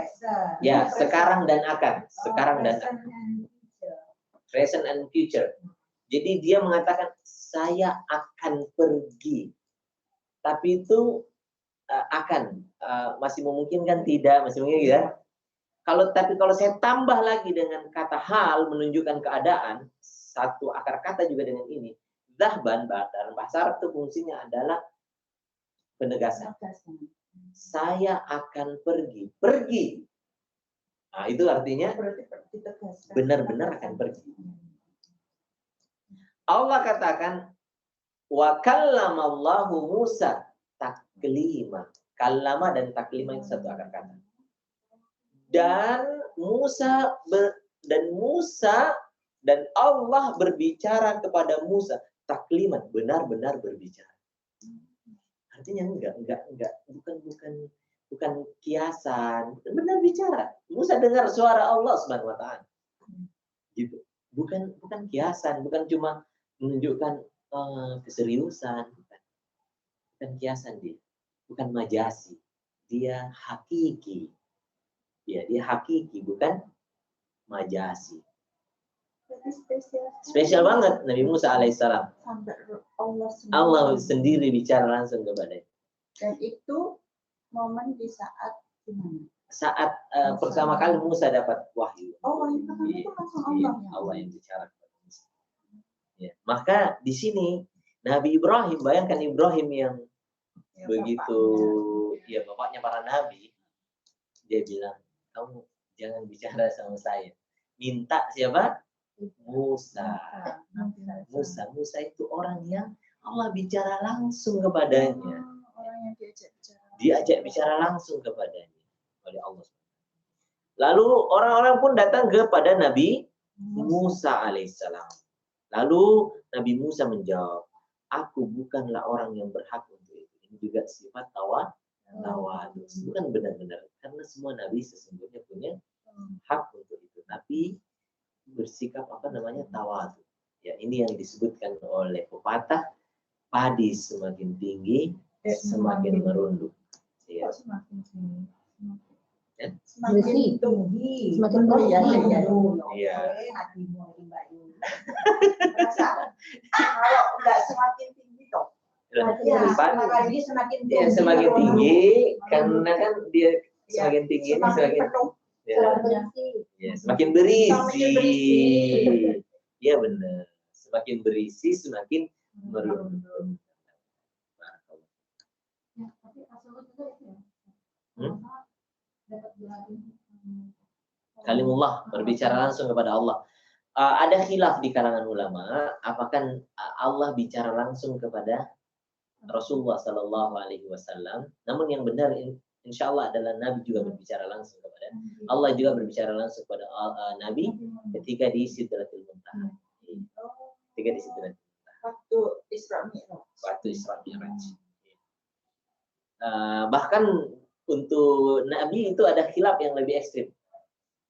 ya, sekarang dan akan. Sekarang dan akan. Present and future. Jadi dia mengatakan saya akan pergi. Tapi itu akan masih memungkinkan, tidak masih mungkin ya. Tapi kalau saya tambah lagi dengan kata hal menunjukkan keadaan, satu akar kata juga dengan ini, dhahban dalam bahasa Arab itu fungsinya adalah penegasan. Saya akan pergi. Nah, itu artinya benar-benar akan pergi. Allah katakan wa kallamallahu Musa taklima. Kallama dan taklima itu satu akar kata. Dan Musa dan Allah berbicara kepada Musa taklimat, benar-benar berbicara. Artinya bukan kiasan, benar bicara. Musa dengar suara Allah Subhanahu wa taala. Gitu. Bukan kiasan, bukan cuma menunjukkan keseriusan, bukan kiasan dia. Bukan majasi. Dia hakiki. Ya, dia hakiki, bukan majasi. Jadi spesial. Spesial banget Nabi Musa alaihissalam. Sampai Allah sendiri. Allah sendiri bicara langsung kepadanya. Dan itu momen di saat gimana? Saat pertama kali Musa dapat wahyu. Oh, wahyu pertama itu langsung Allah. Allah yang bicara kepada Musa. Ya. Maka di sini Nabi Ibrahim, bayangkan Ibrahim yang Ya, begitu, ya bapaknya para nabi, dia bilang, kamu jangan bicara sama saya. Minta siapa? Musa. Musa itu orang yang Allah bicara langsung kepadanya. Orang yang diajak bicara. Diajak bicara langsung kepadanya oleh Allah. Lalu orang-orang pun datang kepada Nabi Musa alaihissalam. Lalu Nabi Musa menjawab, aku bukanlah orang yang berhak untuk itu. Ini juga sifat tawadhu. Bukan benar-benar, karena semua Nabi sesungguhnya punya hak untuk itu. Tapi bersikap tawadhu. Ya, ini yang disebutkan oleh pepatah, padi semakin tinggi, semakin merunduk. Ya. Semakin tinggi. Ya. Semakin tinggi. Semakin ya. Iya. Kalau nggak semakin tinggi toh. Padi semakin dia semakin tinggi, karena kan dia semakin tinggi ini semakin penuh. ya, semakin berisi. Iya benar. Semakin berisi, semakin merunduk. Kalimullah, berbicara langsung kepada Allah. Ada khilaf di kalangan ulama, apakah Allah bicara langsung kepada Rasulullah Sallallahu Alaihi Wasallam? Namun yang benar, insya Allah adalah Nabi juga berbicara langsung kepada Allah, juga berbicara langsung kepada Nabi ketika di Sidratul Muntaha. Ketika di Sidratul Muntaha. Waktu Isra Mi'raj. Waktu Isra Mi'raj. Bahkan untuk Nabi itu ada khilaf yang lebih ekstrim,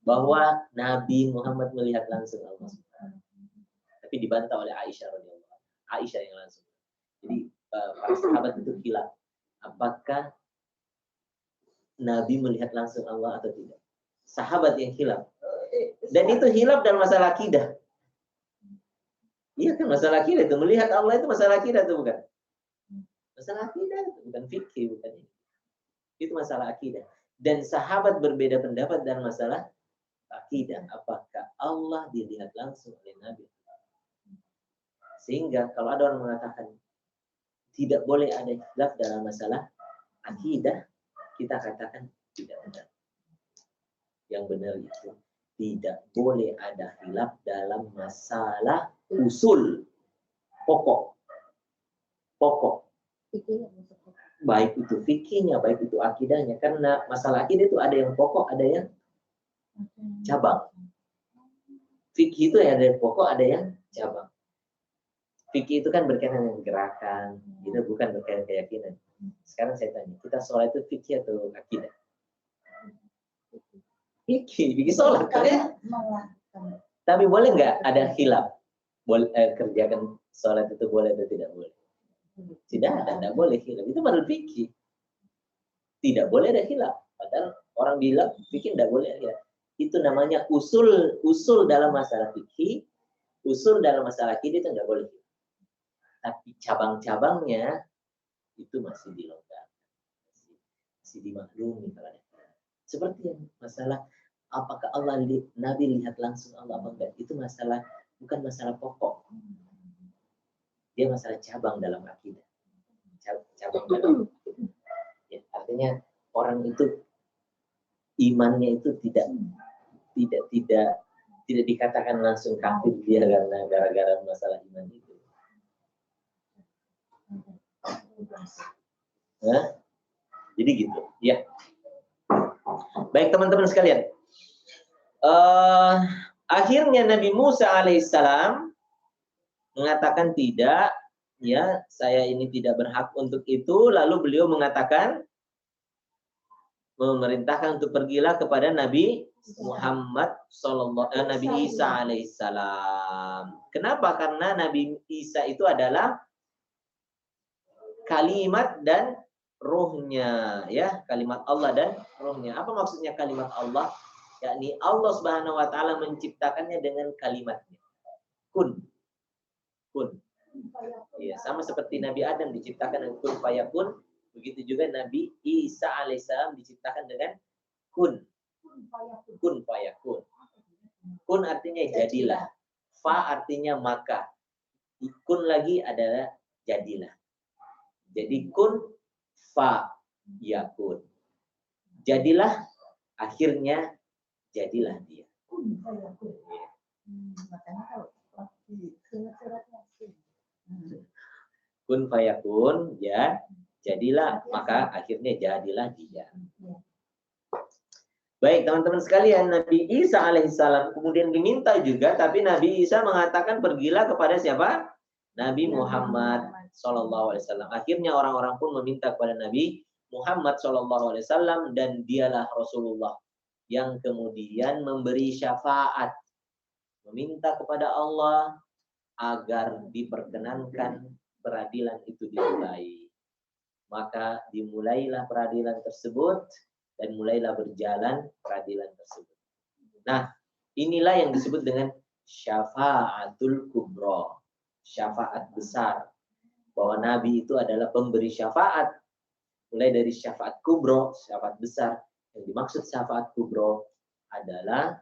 bahwa Nabi Muhammad melihat langsung Allah. Tapi dibantah oleh Aisyah radhiyallahu anha. Aisyah yang langsung. Jadi para sahabat itu khilaf, apakah Nabi melihat langsung Allah atau tidak. Sahabat yang khilaf. Dan itu khilaf dalam masalah akidah. Iya kan, masalah akidah itu, melihat Allah itu masalah akidah itu bukan? Masalah akidah itu bukan fikih, bukan ini. Itu masalah akidah. Dan sahabat berbeda pendapat dalam masalah akidah, apakah Allah dilihat langsung oleh Nabi. Sehingga kalau ada orang mengatakan tidak boleh ada khilaf dalam masalah akidah, kita katakan tidak benar. Yang benar itu tidak boleh ada khilaf dalam masalah usul, pokok. Baik itu fikihnya, baik itu akidahnya. Karena masalah akidah itu ada yang pokok, ada yang cabang. Fikih itu ada yang pokok, ada yang cabang. Fikih itu kan berkaitan dengan gerakan, itu bukan berkaitan keyakinan. Sekarang saya tanya, kita sholat itu fikih atau akidah? Fikih sholat. Tapi boleh nggak ada khilaf? Boleh kerjakan sholat itu boleh atau tidak boleh? Tidak ada, tidak boleh khilaf. Itu baru fikih. Tidak boleh ada khilaf. Padahal orang bilang fikih tidak boleh ada. Itu namanya usul dalam masalah fikih, usul dalam masalah akidah itu nggak boleh. Tapi cabang-cabangnya itu masih dilonggarkan, masih dimaklumi kalau ada. Seperti yang masalah apakah Nabi lihat langsung Allah apa enggak, itu masalah, bukan masalah pokok. Dia masalah cabang dalam akidah. Cabang dalam akidah. Ya, artinya orang itu imannya itu tidak dikatakan langsung kafir dia karena gara-gara masalah iman itu. Nah, jadi gitu, ya. Baik teman-teman sekalian. Akhirnya Nabi Musa alaihissalam mengatakan tidak, ya, saya ini tidak berhak untuk itu. Lalu beliau mengatakan, memerintahkan untuk pergilah kepada Nabi Muhammad Nabi Isa alaihissalam. Kenapa? Karena Nabi Isa itu adalah kalimat dan ruhnya, ya, kalimat Allah dan ruhnya. Apa maksudnya kalimat Allah? Yakni Allah Subhanahu wa taala menciptakannya dengan kalimatnya. Kun. Kun. Ya, sama seperti Nabi Adam diciptakan dengan kun fayakun, begitu juga Nabi Isa alaihissalam diciptakan dengan kun. Kun fayakun. Kun artinya jadilah. Fa artinya maka. Kun lagi adalah jadilah. Jadi kun fa yakun. Jadilah, akhirnya jadilah dia. Kun fayakun, ya, jadilah, maka akhirnya jadilah dia. Baik teman-teman sekalian, Nabi Isa alaihissalam kemudian diminta juga, tapi Nabi Isa mengatakan pergilah kepada siapa? Nabi Muhammad sallallahu alaihi wasallam. Akhirnya orang-orang pun meminta kepada Nabi Muhammad sallallahu alaihi wasallam, dan dialah Rasulullah yang kemudian memberi syafaat, meminta kepada Allah agar diperkenankan peradilan itu dimulai. Maka dimulailah peradilan tersebut dan mulailah berjalan peradilan tersebut. Nah, inilah yang disebut dengan syafaatul kubra, syafaat besar. Bahwa Nabi itu adalah pemberi syafaat. Mulai dari syafaat kubro, syafaat besar. Yang dimaksud syafaat kubro adalah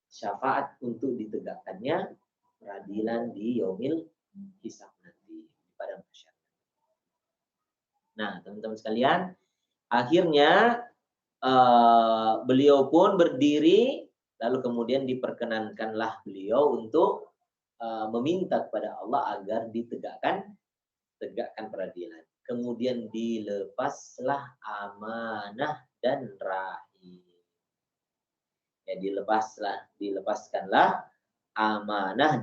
syafaat untuk ditegakkannya peradilan di yaumil hisab nanti pada masyarakat. Nah, teman-teman sekalian, akhirnya beliau pun berdiri, lalu kemudian diperkenankanlah beliau untuk meminta kepada Allah agar tegakkan peradilan. Kemudian dilepaslah amanah dan rahim. Ya, dilepaskanlah amanah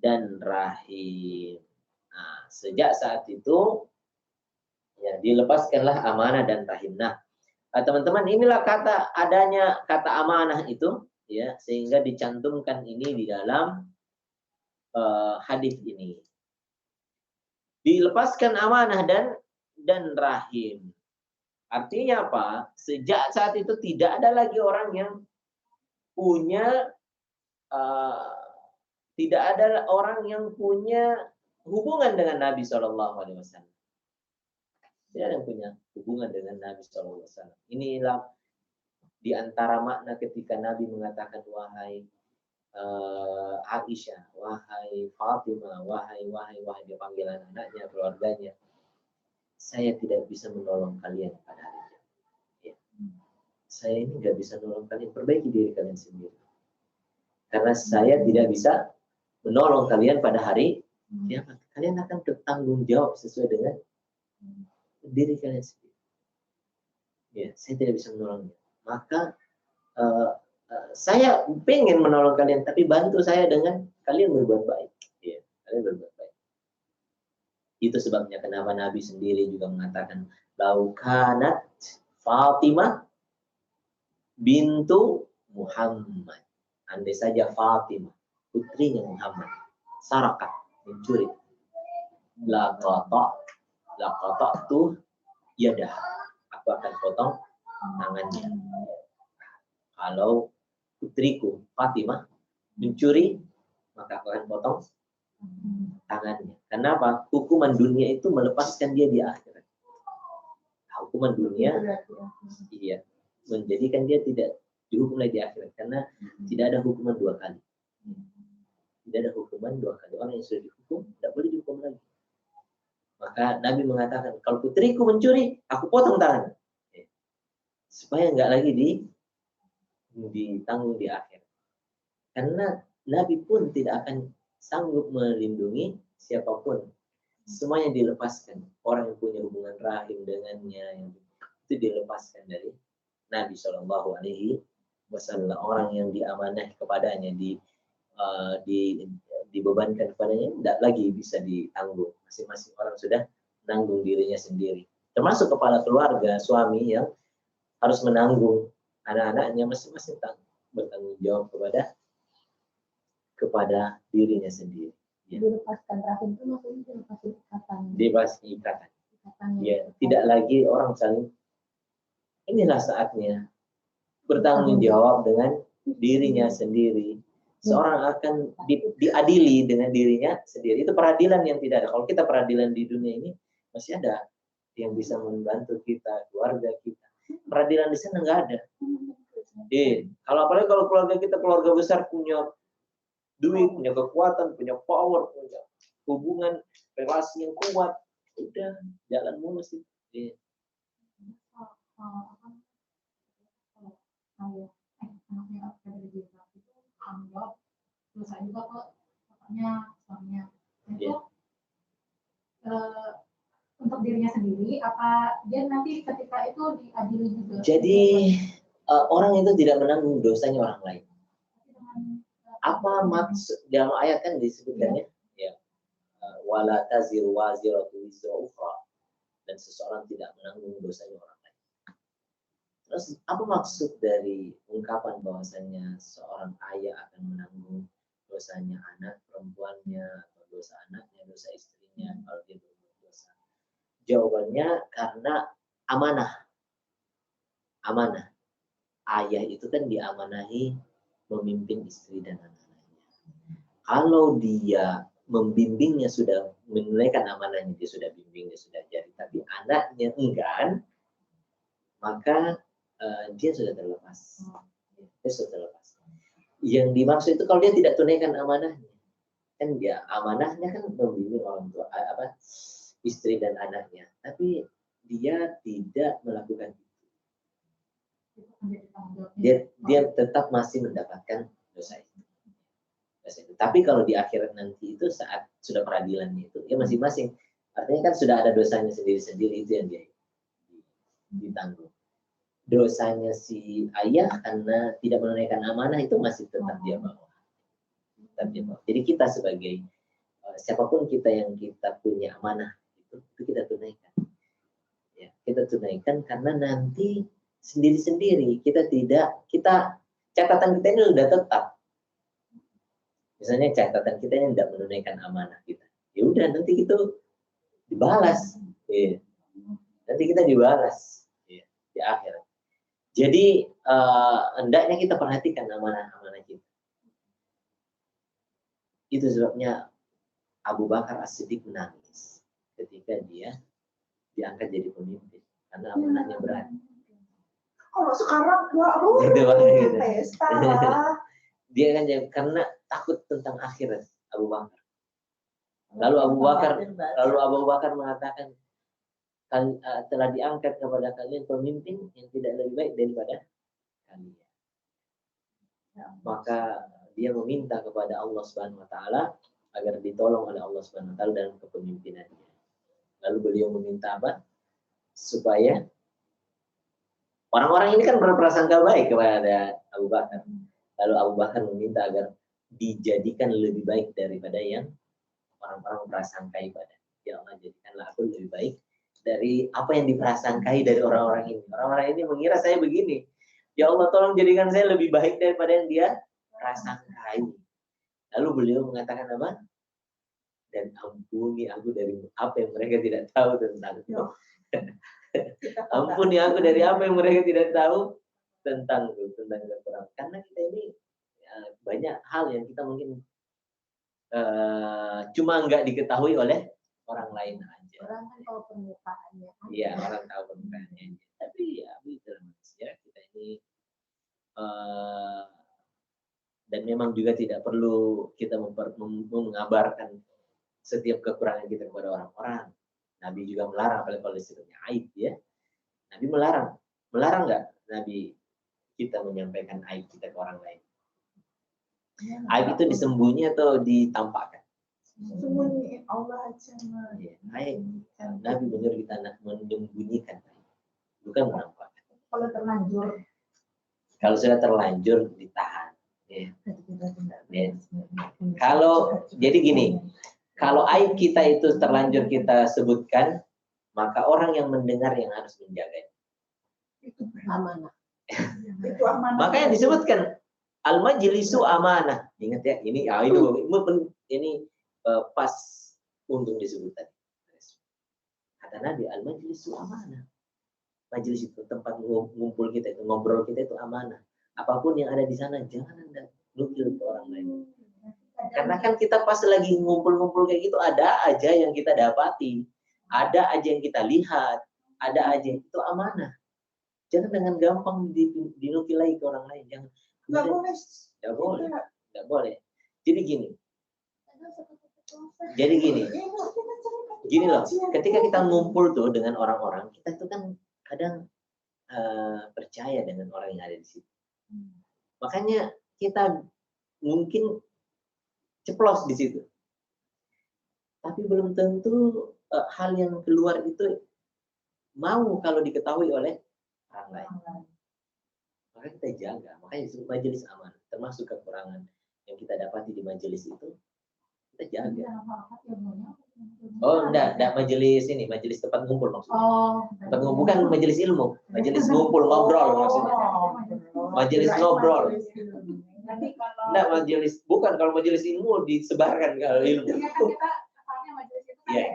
dan rahim. Nah, sejak saat itu ya dilepaskanlah amanah dan rahim. Nah, teman-teman, inilah adanya kata amanah itu, ya, sehingga dicantumkan ini di dalam hadis ini. Dilepaskan amanah dan rahim. Artinya apa? Sejak saat itu tidak ada lagi orang yang punya tidak ada orang yang punya hubungan dengan Nabi Shallallahu Alaihi Wasallam. Tidak ada yang punya hubungan dengan Nabi Shallallahu Alaihi Wasallam. Inilah di antara makna ketika Nabi mengatakan wahai Aisyah, wahai Fatimah, wahai dia panggil anaknya, keluarganya, saya tidak bisa menolong kalian pada hari kiamat. Ya. Saya ini nggak bisa menolong kalian, perbaiki diri kalian sendiri. Karena saya tidak bisa menolong kalian pada hari kiamat. Kalian akan bertanggung jawab sesuai dengan diri kalian sendiri. Ya, saya tidak bisa menolongnya. Maka saya pengen menolong kalian, tapi bantu saya dengan kalian berbuat baik. Ya, kalian berbuat baik. Itu sebabnya kenapa Nabi sendiri juga mengatakan, laukanat Fatimah bintu Muhammad. Andai saja Fatimah, putrinya Muhammad, sarakat, mencuri, laqata tuh yadah, aku akan potong tangannya. Kalau putriku Fatimah mencuri, maka aku akan potong tangannya. Kenapa? Hukuman dunia itu melepaskan dia di akhirat. Hukuman dunia, iya, menjadikan dia tidak dihukum lagi di akhirat, karena tidak ada hukuman dua kali. Tidak ada hukuman dua kali. Orang yang sudah dihukum tidak boleh dihukum lagi. Maka Nabi mengatakan, kalau putriku mencuri, aku potong tangan, supaya nggak lagi ditanggung di akhir. Karena Nabi pun tidak akan sanggup melindungi siapapun. Semuanya dilepaskan. Orang yang punya hubungan rahim dengannya, itu dilepaskan dari Nabi Shallallahu Alaihi Wasallam. Orang yang diamanah kepadanya, dibebankan kepadanya, tidak lagi bisa ditanggung. Masing-masing orang sudah menanggung dirinya sendiri. Termasuk kepala keluarga, suami yang harus menanggung anak-anaknya masing-masing bertanggung jawab kepada dirinya sendiri. Ya. Dilepaskan rahim itu maksudnya dilepaskan ikatan. Dilepaskan ikatan. Ikatannya. Ya, tidak lagi orang saling. Inilah saatnya bertanggung jawab dengan dirinya sendiri. Seorang akan diadili dengan dirinya sendiri. Itu peradilan yang tidak ada. Kalau kita peradilan di dunia ini masih ada yang bisa membantu kita, keluarga kita. Peradilan di sana nggak ada. Apalagi kalau keluarga kita keluarga besar, punya duit, punya kekuatan, punya power, punya hubungan relasi yang kuat, udah jalan mulus itu. Anaknya ada di itu tanggung jawab dosa juga kok bapaknya suaminya itu untuk dirinya sendiri apa dia nanti ketika itu diadili juga. Jadi orang itu tidak menanggung dosanya orang lain. Apa maksud dalam ayat kan disebutkannya ya wala taziru waziratu wizra ukhra, dan seseorang tidak menanggung dosanya orang lain. Terus apa maksud dari ungkapan bahwasanya seorang ayah akan menanggung dosanya anak perempuannya, atau dosa anaknya, dosa istrinya kalau dia berbuat dosa? Jawabannya karena amanah. Ayah itu kan diamanahi memimpin istri dan anak-anaknya. Kalau dia membimbingnya, sudah menunaikan amanahnya, dia sudah bimbing, dia sudah jadi, tapi anaknya enggan, maka dia sudah terlepas. Dia sudah terlepas. Yang dimaksud itu kalau dia tidak tunaikan amanahnya, kan dia amanahnya kan membimbing orang tua, istri dan anaknya, tapi dia tidak melakukan itu. Dia tetap masih mendapatkan dosa itu. Tapi kalau di akhirat nanti itu saat sudah peradilannya itu, ya masing-masing. Artinya kan sudah ada dosanya sendiri-sendiri, itu yang dia ditanggung. Dosanya si ayah karena tidak menunaikan amanah itu masih tetap dia bawa. Jadi kita sebagai siapapun kita yang kita punya amanah itu kita tunaikan. Ya, kita tunaikan karena nanti sendiri-sendiri kita catatan kita ini sudah tetap. Misalnya catatan kita ini tidak menunaikan amanah kita. Ya udah nanti itu dibalas. Ya. Nanti kita dibalas di akhirat. Jadi hendaknya kita perhatikan amanah-amanah kita. Itu sebabnya Abu Bakar As-Siddiq menangis ketika dia diangkat jadi pemimpin karena amanahnya berat. Kalau sekarang pesta. Dia kan karena takut tentang akhirat Abu Bakar. Lalu Abu Bakar mengatakan, telah diangkat kepada kalian pemimpin yang tidak lebih baik daripada kalian. Maka dia meminta kepada Allah Subhanahu wa taala agar ditolong oleh Allah Subhanahu wa taala dalam kepemimpinannya. Lalu beliau meminta apa? Supaya orang-orang ini kan berprasangka baik kepada Abu Bakar. Lalu Abu Bakar meminta agar dijadikan lebih baik daripada yang orang-orang prasangkai pada. Ya Allah, jadikanlah aku lebih baik dari apa yang diprasangkai dari orang-orang ini. Orang-orang ini mengira saya begini. Ya Allah, tolong jadikan saya lebih baik daripada yang dia prasangkai. Lalu beliau mengatakan apa? Dan ampuni aku dari apa yang mereka tidak tahu tentangku. Ampuni aku dari apa yang mereka tidak tahu tentang kekurangan. Karena kita ini banyak hal yang kita mungkin cuma nggak diketahui oleh orang lain aja. Orang kan tahu permukaannya. Iya, orang tahu permukaannya. Tapi ya begitu manusia kita ini. Dan memang juga tidak perlu kita mengabarkan setiap kekurangan kita kepada orang-orang. Nabi juga melarang, apalagi kalau disebutnya aib ya. Nabi melarang nggak Nabi kita menyampaikan aib kita ke orang lain? Aib itu disembunyi atau ditampakkan? Sembunyi Allah aja. Ya, aib. Nabi menyuruh kita menyembunyikan aib, bukan menampakkan. Kalau terlanjur. Kalau sudah terlanjur ditahan. Ya. Ya. Kalau jadi gini, kalau aib kita itu terlanjur kita sebutkan, maka orang yang mendengar yang harus menjaganya. Amanah. Itu amanah. Makanya disebutkan al-majlisu amanah. Ingat ya, ini pas untuk disebut tadi. Kata Nabi, al-majlisu amanah. Majelis itu tempat ngumpul kita itu, ngobrol kita itu amanah. Apapun yang ada di sana jangan Anda nukil ke orang lain. Karena kan kita pas lagi ngumpul-ngumpul kayak gitu ada aja yang kita dapati, ada aja yang kita lihat, ada aja itu amanah. Jangan dengan gampang dinukil lagi ke orang lain. Jangan. Nggak boleh. Jadi gini loh. Ketika kita ngumpul tuh dengan orang-orang, kita itu kan kadang percaya dengan orang yang ada di situ. Makanya kita mungkin ceplos di situ. Tapi belum tentu hal yang keluar itu mau kalau diketahui oleh orang lain. Maka kita jaga. Makanya disebut majelis aman. Termasuk kekurangan yang kita dapati di majelis itu, kita jaga. Oh, enggak majelis ini, majelis tempat ngumpul maksudnya. Tempat ngumpul bukan majelis ilmu, majelis ngumpul ngobrol maksudnya. Majelis ngobrol. Enggak majelis, bukan kalau majelis ilmu disebarkan kalau ilmu. Iya.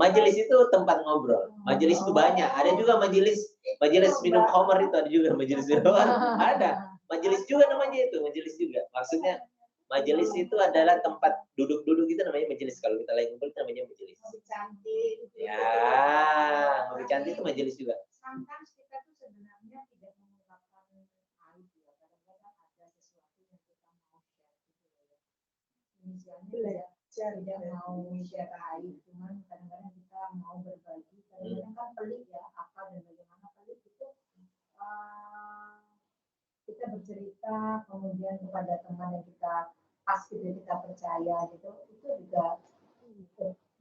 Majelis itu tempat ngobrol. Majelis itu banyak. Ada juga majelis minum khamar itu ada juga majelis itu. Ada. Majelis juga namanya itu, majelis juga. Maksudnya majelis itu adalah tempat duduk-duduk itu namanya majelis. Kalau kita lagi ngumpul itu namanya majelis. Ngopi cantik. Ya, ngopi cantik itu majelis juga. Sometimes kita tuh sebenarnya tidak mengungkapkan aib ya. Kadang-kadang ada sesuatu yang kita mau share gitu ya. Misalnya tidak mau share aib, cuman kadang-kadang kita mau berbagi. Kadang-kadang kan pelik ya, apa dan bagaimana pelik itu. Kita bercerita kemudian kepada teman yang kita pas gitu kita percaya gitu, itu juga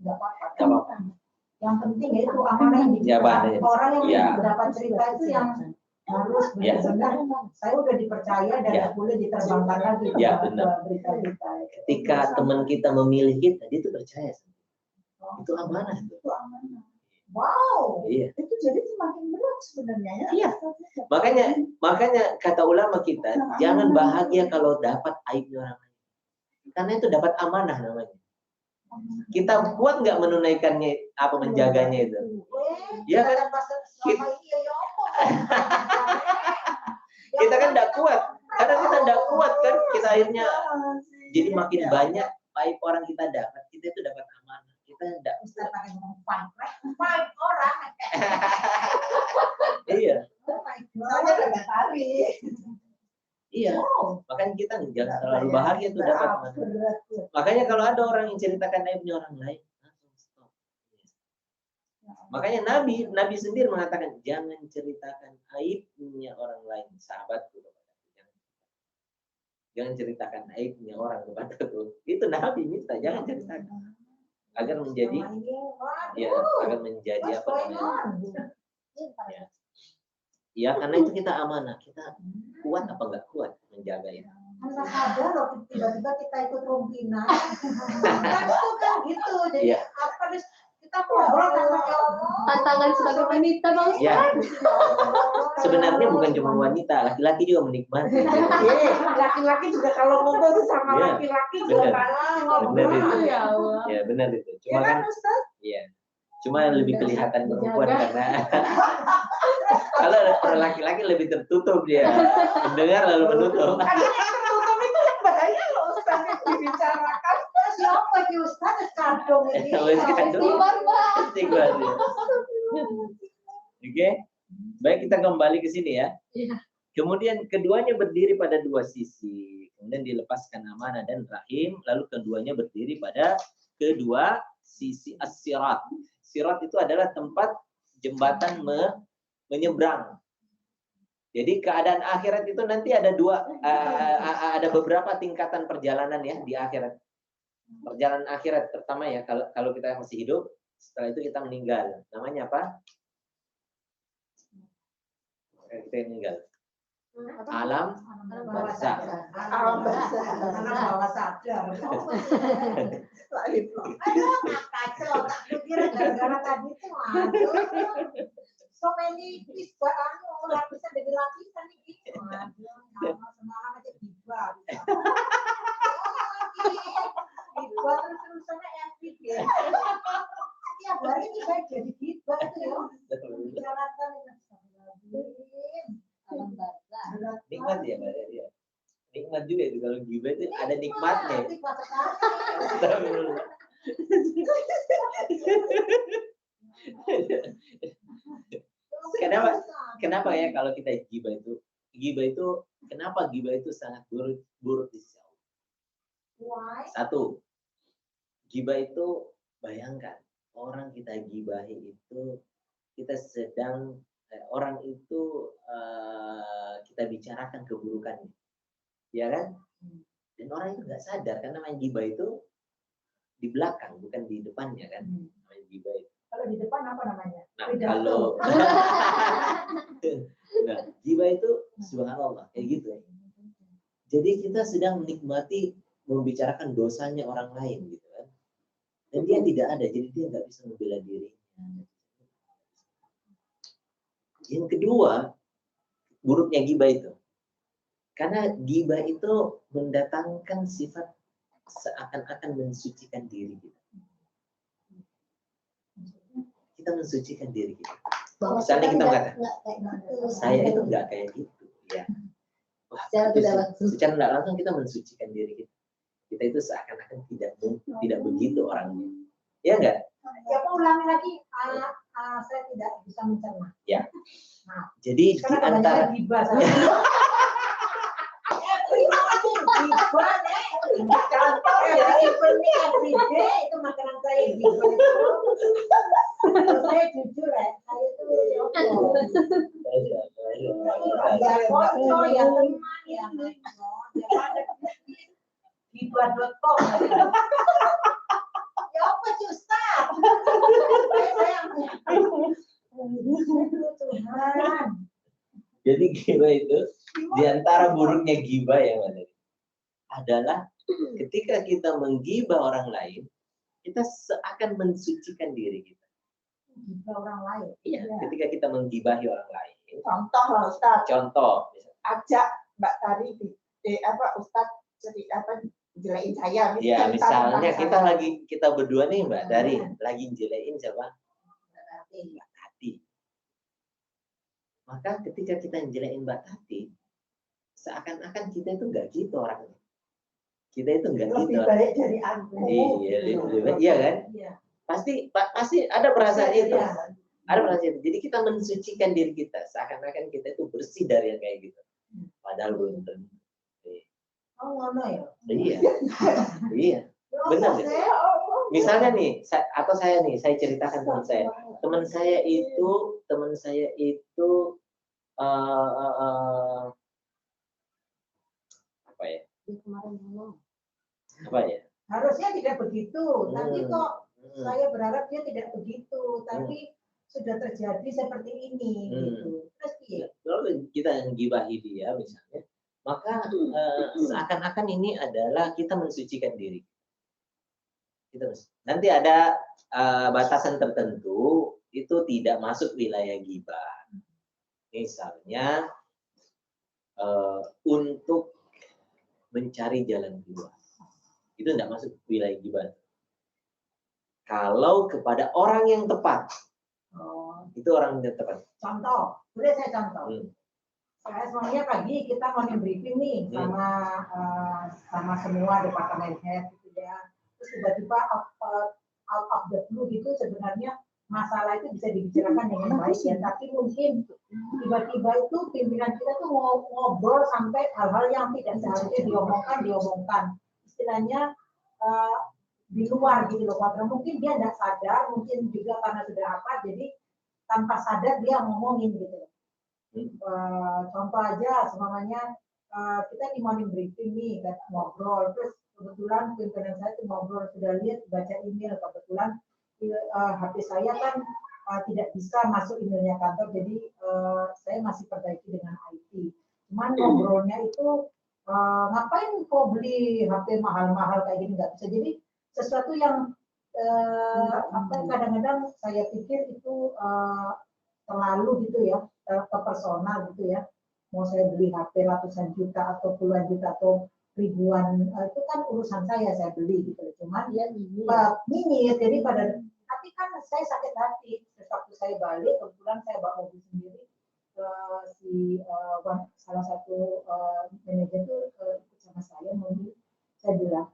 nggak apa-apa. Yang penting itu amanah yang diberikan orang yang berapa cerita itu yang harus benar-benar saya udah dipercaya dan nggak boleh diterbangkan lagi ke berita-berita. Ketika teman kita memilih kita, dia itu percaya. Itu amanah. Itu amanah. Wow, iya. Itu jadi semakin berat sebenarnya ya. Iya. Makanya kata ulama kita, jangan bahagia kalau dapat aibnya orang lain. Karena itu dapat amanah namanya. Kita kuat nggak menunaikannya, apa menjaganya itu? Ya kan? Kita kan nggak kuat. Karena kita nggak kuat kan, kita akhirnya jadi makin banyak aib orang kita dapat. Kita itu dapat amanah. Kita tidak bisa pakai ngomong fight orang. Iya. Soalnya udah tarik. Iya. Makanya kita jangan terlalu bahagia tuh dapat amanah. Makanya kalau ada orang yang ceritakan aibnya orang lain, langsung stop. Makanya Nabi sendiri mengatakan jangan ceritakan aibnya orang lain, sahabatku. Jangan ceritakan aibnya orang kepadaku. Itu Nabi minta jangan ceritakan. Agar menjadi agar menjadi apa namanya? Ya, karena itu kita amanah. Kita kuat apa enggak kuat menjaga itu. Karena ada loh tiba-tiba kita ikut rompinan. Kan gitu. Jadi harus kita ngobrol tantangan sebagai wanita Bang. Ya. Sebenarnya bukan cuma wanita, laki-laki juga menikmati. Laki-laki juga kalau ngobrol sama laki-laki juga benar itu. Ya, benar itu. Cuma kan cuma lebih kelihatan perempuan karena kalau laki-laki lebih tertutup dia. Mendengar lalu menutup. Tertutup itu yang bahaya loh Ustaz dibicarakan. Siapa sih Ustaz kandung ini? Istighfar. Oke. Baik, kita kembali ke sini ya. Kemudian keduanya berdiri pada dua sisi. Kemudian dilepaskan amanah dan rahim. Lalu keduanya berdiri pada kedua sisi as-sirat. Sirat itu adalah tempat jembatan menyeberang. Jadi keadaan akhirat itu nanti ada ada beberapa tingkatan perjalanan ya di akhirat. Perjalanan akhirat pertama ya kalau kita masih hidup, setelah itu kita meninggal. Namanya apa? Kita meninggal. Alam barzakh. Alam barzakh. Alam bawah sadar. Kacau, tak kira gara-gara tadi tuh. so many please buat orang bisa jadi lapisan nih. Waduh, semalam aja tiba. Tiba terus-terusannya everyday. Tiap hari ini baik jadi tiba itu ya. Bicarakan alam barzah. Nikmat ya Mbak ya. Nikmat juga itu kalau gibah itu ada nikmatnya. Nikmat sekali. Kenapa ya kalau kita gibah itu kenapa gibah itu sangat buruk di sisi Allah? Why? Satu, gibah itu bayangkan orang kita gibahi itu kita sedang orang itu kita bicarakan keburukannya, ya kan? Dan orang itu nggak sadar karena main gibah itu di belakang bukan di depannya kan? Main gibah itu. Kalau di depan apa namanya? Nah, kalau nah, gibah itu subhanallah kayak gitu ya. Jadi kita sedang menikmati membicarakan dosanya orang lain gitu kan. Dan dia tidak ada, jadi dia nggak bisa membela dirinya. Yang kedua, buruknya gibah itu. Karena gibah itu mendatangkan sifat seakan-akan mensucikan diri kita. Kita mensucikan diri kita. Misalnya kita mengatakan, saya itu nggak kayak gitu, ya. Wah, secara tidak langsung kita mensucikan diri kita. Kita itu seakan-akan tidak begitu orangnya, ya enggak? Ya, aku ulangi lagi. Saya tidak bisa mencerna. Ya. Nah, jadi di antara gibah saya. Contoh ya, ini everyday itu makanan saya gibah itu. Kalau saya jujur ya, saya itu ya konco ya teman ya gibah.com ya apa Ustaz? Tuhan. Jadi gibah itu di antara buruknya gibah yang adalah ketika kita menggibah orang lain, kita seakan mensucikan diri kita. Gibah orang lain. Iya, ketika kita menggibahi orang lain. Contoh lah Ustaz. Contoh, Ajak Mbak Tari Ustaz jelein saya. Ya, misalnya kita berdua nih Mbak Dari lagi jelein siapa? Mbak Tati. Maka ketika kita jelein Mbak Tati, seakan-akan kita itu enggak gitu orangnya. Kita itu enggak gitu. Lebih baik dari aku. Iya, lebih baik. Iya kan? Iya. Pasti ada perasaan itu. Iya. Ada perasaan itu. Jadi kita mensucikan diri kita, seakan-akan kita itu bersih dari yang kayak gitu. Padahal belum tentu. Oh, ngono ya. Iya. Iya. Benar deh. Misalnya nih, saya ceritakan teman saya. Teman saya itu apa ya? Apa ya? Harusnya tidak begitu, tapi kok saya berharap dia tidak begitu, tapi sudah terjadi seperti ini gitu. Terus iya. Kalau kita gibahi dia misalnya, maka seakan-akan ini adalah kita mensucikan diri. Nanti ada batasan tertentu itu tidak masuk wilayah gibah. Misalnya untuk mencari jalan keluar, itu tidak masuk wilayah gibah. Kalau kepada orang yang tepat, itu orang yang tepat. Contoh, boleh saya contoh? Saya semuanya pagi kita morning briefing nih sama semua departemen head gitu ya. Terus tiba-tiba out of the blue gitu sebenarnya masalah itu bisa dibicarakan dengan baik ya. Tapi mungkin tiba-tiba itu pimpinan kita tuh ngobrol sampai hal-hal yang tidak seharusnya diomongkan. Istilahnya di luar gitu loh. Karena mungkin dia tidak sadar, mungkin juga karena sudah apa, jadi tanpa sadar dia ngomongin gitu. Contoh aja semuanya kita di morning briefing nih ngobrol, terus kebetulan pimpinan saya tuh ngobrol, sudah lihat baca email, kebetulan HP saya kan tidak bisa masuk emailnya kantor, jadi saya masih perbaiki dengan IT. Cuman ngobrolnya itu ngapain kok beli HP mahal-mahal kayak gini, nggak bisa. Jadi sesuatu yang kadang-kadang saya pikir itu terlalu gitu ya, ke personal gitu ya. Mau saya beli HP ratusan juta atau puluhan juta atau ribuan, itu kan urusan saya beli gitu. Cuman dia nyinyir, jadi tapi kan saya sakit hati. Waktu saya balik, kebetulan saya bawa mobil sendiri, salah satu manajer itu ikut sama saya mobil. Saya bilang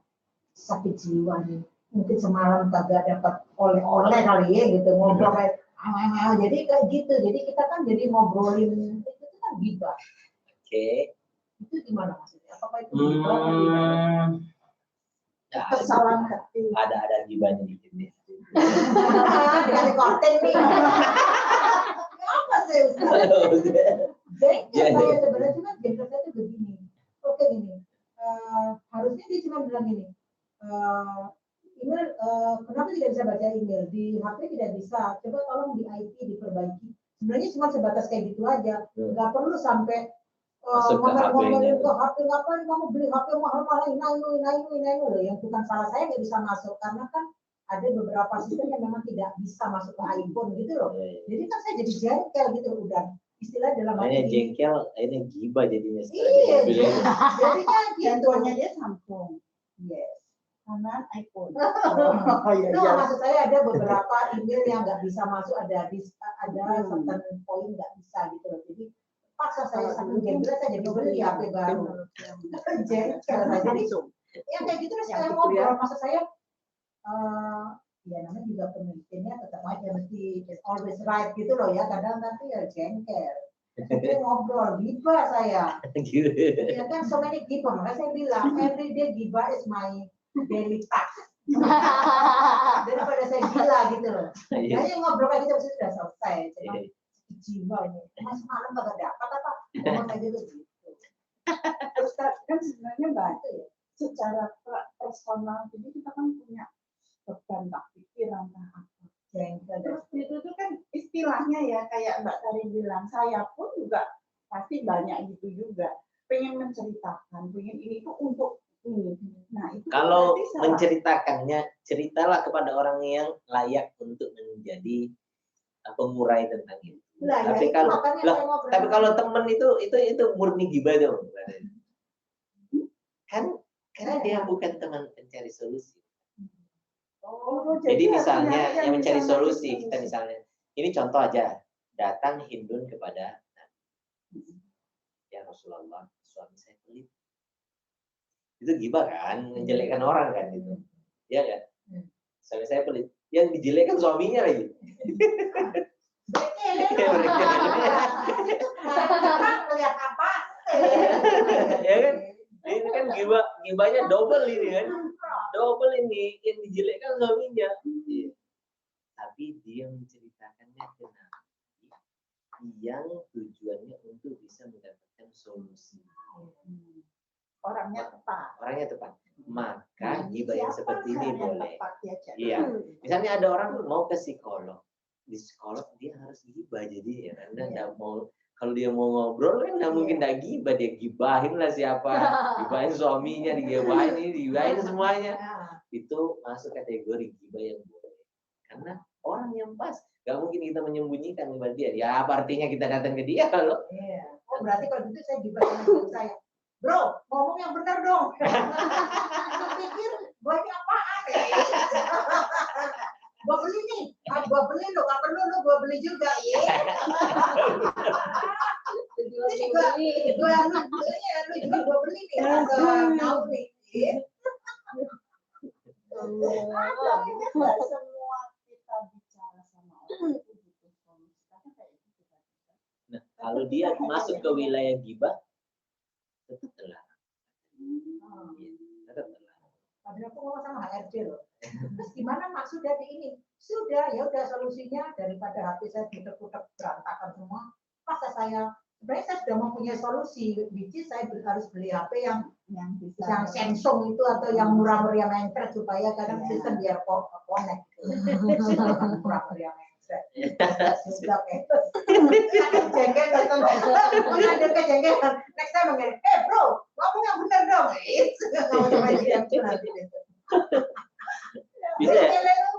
sakit jiwa nih, mungkin semalam kagak dapat oleh-oleh kali ya gitu, ngobrol kayak jadi kayak gitu. Jadi kita kan jadi ngobrolin itu kan gibah. Oke. Itu gimana maksudnya? Apakah itu gibah atau gimana? Kesalahan hati. Ada gibahnya dikit ya. Dikasih konten nih. Apa sih Ustaz? Jengkel saya sebenarnya, cuma jengkel saya itu begini. Oke gini, harusnya dia cuma bilang gini, email, kenapa tidak bisa baca email? Di HP tidak bisa, coba tolong di IT diperbaiki. Sebenarnya cuma sebatas kayak gitu aja, nggak perlu sampai ngomel-ngomelin ke HP, ngapain kamu beli HP mahal-mahal, ini loh, yang bukan salah saya nggak bisa masuk, karena kan ada beberapa sistem yang memang tidak bisa masuk ke iPhone gitu loh. Jadi kan saya jadi jengkel gitu, udah istilah dalam hati jengkel, ini gibah jadinya. Iya, jadi kan Handphonenya dia Samsung. Yes. Karena iPhone. Maksud saya ada beberapa email yang nggak bisa masuk, ada certain point nggak bisa gitu loh. Jadi paksa saya sambil jengkel, saya jadi beli HP baru. Jengkel, jadi ya kayak gitu lah saya ngobrol. Maksud saya ya namanya juga pemimpinnya tetap aja mesti always right gitu loh ya, kadang nanti ya jengkel. Jadi ngobrol gibah saya. Ya kan so many gibah, makanya saya bilang every day gibah is my daily task. Daripada saya gila gitu loh. Kayaknya ngobrol kayak gitu sudah selesai. Cuma jiwa ini. Mas malam nggak dapat apa? Ngomong kayak gitu. Ustaz, kan sebenarnya banyak ya. Secara personal, jadi kita kan punya beban pikiran apa. Terus itu tuh kan istilahnya ya kayak Mbak Tari bilang, saya pun juga pasti banyak gitu juga. Pengen menceritakan, pengen ini tuh untuk ini. Nah, itu kalau menceritakannya, ceritalah kepada orang yang layak untuk menjadi pengurai tentang itu. Tapi kalau temen itu murni gibah dong. Kan karena dia bukan teman pencari solusi. Jadi misalnya yang mencari solusi, kita misalnya, ini contoh aja, datang Hindun kepada Nabi. Ya Rasulullah, suami saya pelit. Itu gibah kan, menjelekkan orang kan gitu. Iya kan? Suami saya pelit. Yang dijelekkan suaminya lagi. Lihat apa? Ya kan? Ini kan gibahnya double ini kan. Double ini yang dijelekkan suaminya. Tapi dia menceritakannya ke Nabi yang tujuannya untuk bisa mendapatkan solusi. orangnya tepat. Maka gibah yang seperti ini boleh. Iya. Misalnya ada orang mau ke psikolog. Di psikolog dia harus gibah jadi ya karena nggak mau. Kalau dia mau ngobrol kan nggak mungkin nggak gibah, dia gibahin lah siapa, gibahin suaminya, digibahin ini, digibahin semuanya. Itu masuk kategori gibah yang boleh. Karena orang yang pas, nggak mungkin kita menyembunyikan kepada dia. Ya apa artinya kita datang ke dia kalau? Iya. Oh berarti kalau gitu saya gibahin saya. Bro, ngomong yang benar dong. Pikir gue ini apaan ya? Gue beli nih, gue beli lo, gak perlu lo, gue beli juga ya. Gue yang belinya, lo juga gue beli nih, tahu nih. Tidak semua kita bicara sama orang itu butuh solusi. Nah, kalau dia masuk ke wilayah gibah, tetap terlarang. Tetap terlarang. Padahal aku ngomong sama HRD loh. Terus gimana maksud dari ini? Sudah, ya udah solusinya daripada HP saya putar-putar berantakan semua. Masa saya sebenarnya saya sudah mempunyai solusi, which is saya harus beli HP yang Samsung itu atau yang murah-meriah mencret supaya kadang sistem biar connect. Murah-meriah mencret. Sudah kayak jengkel kan? Ada kejengkelan. Next time mengenai, bro, ngomong yang benar dong.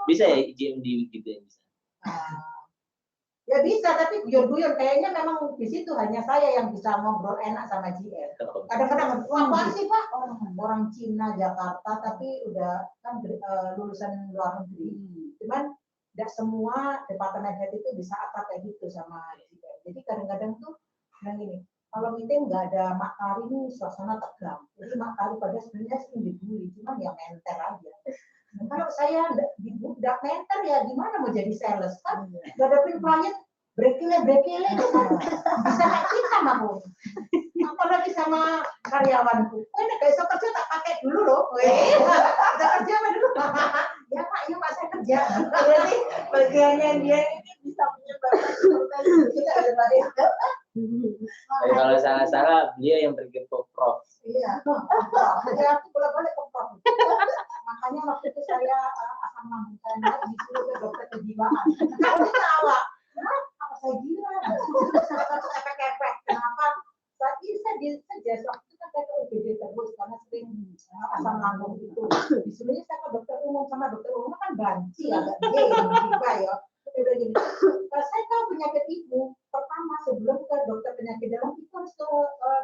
Bisa ya GMD gitu ya bisa. Ya bisa, tapi guyon-guyon kayaknya memang di situ hanya saya yang bisa ngobrol enak sama JR. Kadang-kadang apa sih Pak? Orang Cina Jakarta tapi udah kan lulusan luar negeri. Cuman tidak semua departemen head itu bisa akrab kayak gitu sama JR. Jadi kadang-kadang tuh bilang gini, kalau meeting nggak ada Mak Kari nih suasana tegang. Jadi Mak Kari pada sebenarnya sering dibully, cuman ya menter aja. Nah, kalau saya tidak mentor ya gimana mau jadi sales kan? Gak ada klien brekile itu kan bisa kayak kita mau. Apalagi sama karyawanku. Ini besok kerja tak pakai dulu loh. Kita kerja apa dulu? Ya Pak, yuk Pak saya kerja. Jadi bagiannya dia ini bisa menyebabkan kita daripada Tapi kalau salah-salah beliau yang pergi ke prof. Iya. Saya aku bolak-balik ke prof. Makanya waktu itu saya asam lambung saya naik disuruh ke dokter kejiwaan. Aku tawa. Apa saya gila? Efek-efek. Kenapa? Saya di waktu itu kan saya ke UGD terus karena sering asam lambung itu. Disuruhnya saya ke dokter umum sama dokter umum kan banci agak gede juga ya. Udah gini. Saya tahu penyakit ibu. Pertama sebelum ke dokter penyakit dalam itu harus ke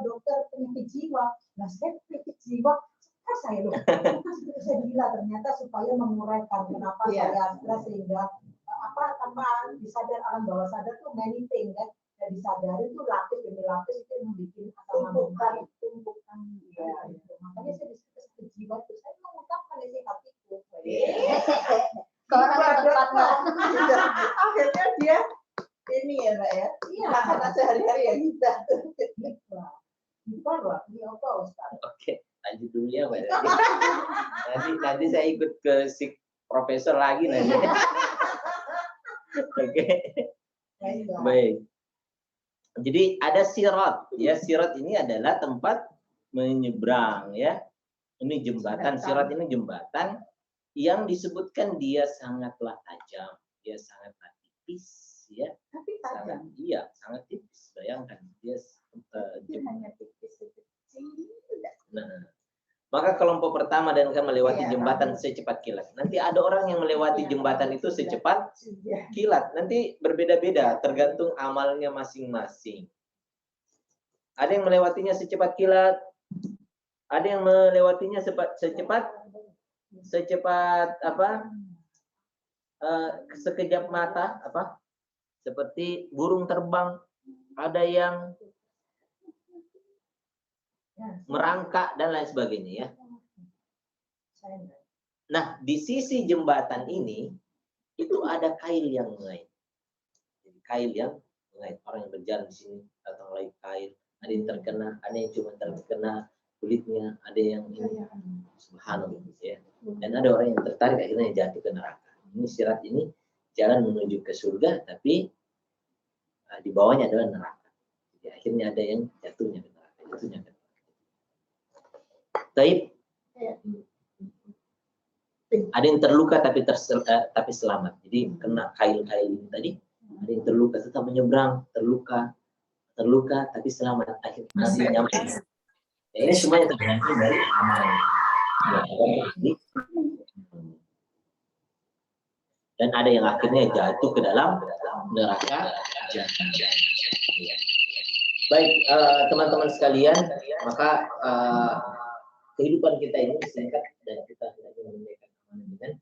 dokter penyakit jiwa. Nah saya penyakit jiwa saya loh, saya gila ternyata supaya menguraikan kenapa saya stres sehingga tanpa disadar alam bawah sadar tuh many things kan, dan disadari tuh lapis demi lapis itu yang bikin asam lambung tumpukan ya, gitu. Makanya saya disitu sakit jiwa tuh saya mengungkapkan isi hatiku. ke orang yang tepat Mbak. Akhirnya dia ini ya Mbak ya, karena sehari-hari ya kita. Ini apa Ustaz? Oke, lanjut dulu ya Mbak. Nanti saya ikut ke si profesor lagi nanti. Oke. Baik. Jadi ada sirat, ya sirat ini adalah tempat menyeberang ya. Ini jembatan, sirat ini jembatan yang disebutkan dia sangatlah tajam, dia sangatlah tipis ya. Tapi tajam. Sangat tipis. Bayangkan dia hanya tipis kecil. Nah, maka kelompok pertama dan akan melewati jembatan secepat kilat. Nanti ada orang yang melewati jembatan itu secepat kilat. Nanti berbeda-beda tergantung amalnya masing-masing. Ada yang melewatinya secepat kilat, ada yang melewatinya secepat apa? Sekejap mata apa? Seperti burung terbang. Ada yang merangkak dan lain sebagainya ya. Nah, di sisi jembatan ini itu ada kail yang mengait. Jadi kail yang mengait, orang yang berjalan di sini atau lagi kail, ada yang terkena, ada yang cuma terkena kulitnya, ada yang ini subhanallah ya. Dan ada orang yang tertarik akhirnya jatuh ke neraka. Ini sirat ini jalan menuju ke surga tapi di bawahnya adalah neraka. Jadi akhirnya ada yang jatuhnya ke neraka, jatuhnya ke neraka. Taib. Ada yang terluka tapi selamat. Jadi kena kail-kail ini tadi. Ada yang terluka tetap menyeberang, terluka tapi selamat. Akhirnya masih nyampe. Ya, ini semuanya tergantung dari amalan. Dan ada yang akhirnya jatuh ke dalam neraka jahanam. Baik, teman-teman sekalian, maka kehidupan kita ini singkat dan kita tidak menunaikan amanah dengan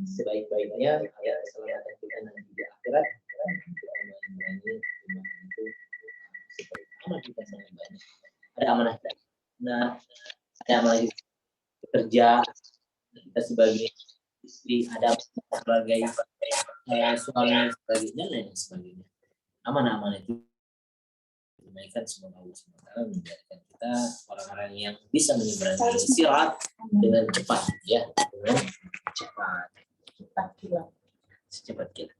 sebaik-baiknya agar keselamatan kita nanti di akhirat kita menjalani iman itu seperti amanah kita sangat banyak. Ada amanah ada amanah kerja kita sebagai istri, ada sebagai suami sebagainya dan sebagainya. Amanah-amanah itu menunaikan, semoga Allah SWT menjadikan kita orang-orang yang bisa menyeberangi sirat dengan cepat ya, dengan cepat kilat. Secepat kilat.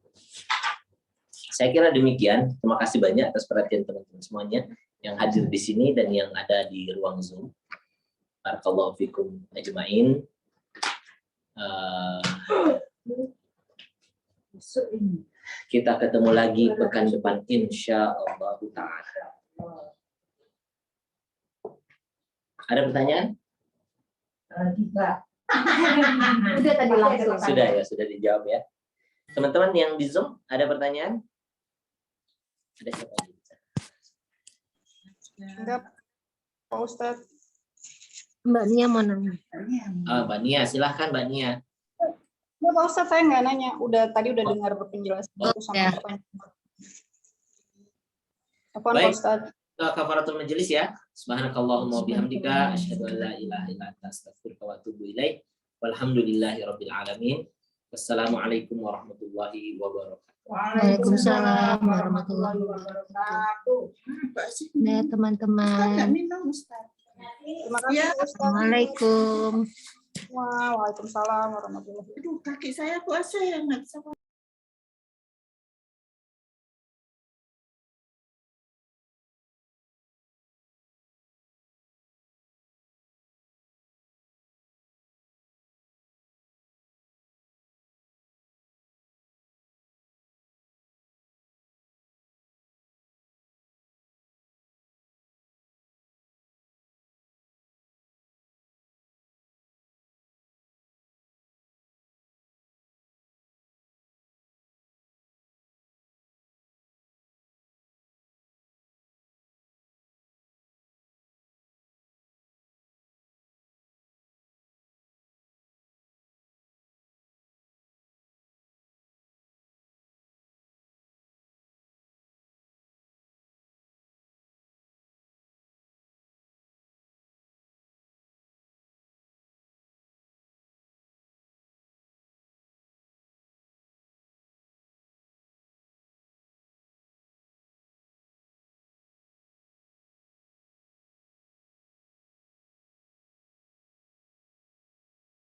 Saya kira demikian. Terima kasih banyak atas perhatian teman-teman semuanya yang hadir di sini dan yang ada di ruang Zoom. Barakallahu fikum ajmain. Kita ketemu lagi pekan depan insyaallah ta'ala. Ada pertanyaan? Sudah tadi langsung. Sudah dijawab ya. Teman-teman yang di Zoom ada pertanyaan? Ada siapa lagi? Enggak, Pak Ustadz. Mbak Nia mau nanya. Mbak Nia, silahkan Mbak Nia. Ya, Pak Ustadz, saya nggak nanya. Tadi udah dengar penjelasan itu sampai ya. pertanyaan. Apaan, Pak Baik. Ustadz? Kafaratul majelis ya. Subhanakallahumma bihamdika asyhadu an la ilaha illa anta astaghfiruka wa atubu ilaik. Walhamdulillahirabbil alamin. Wassalamualaikum warahmatullahi wabarakatuh. Waalaikumsalam warahmatullahi wabarakatuh. Ya teman-teman. Minum Ustaz. Terima kasih, Ya. Pak Ustadz. Assalamualaikum. Waalaikumsalam warahmatullahi wabarakatuh. Aduh, kaki saya puasa ya nggak bisa.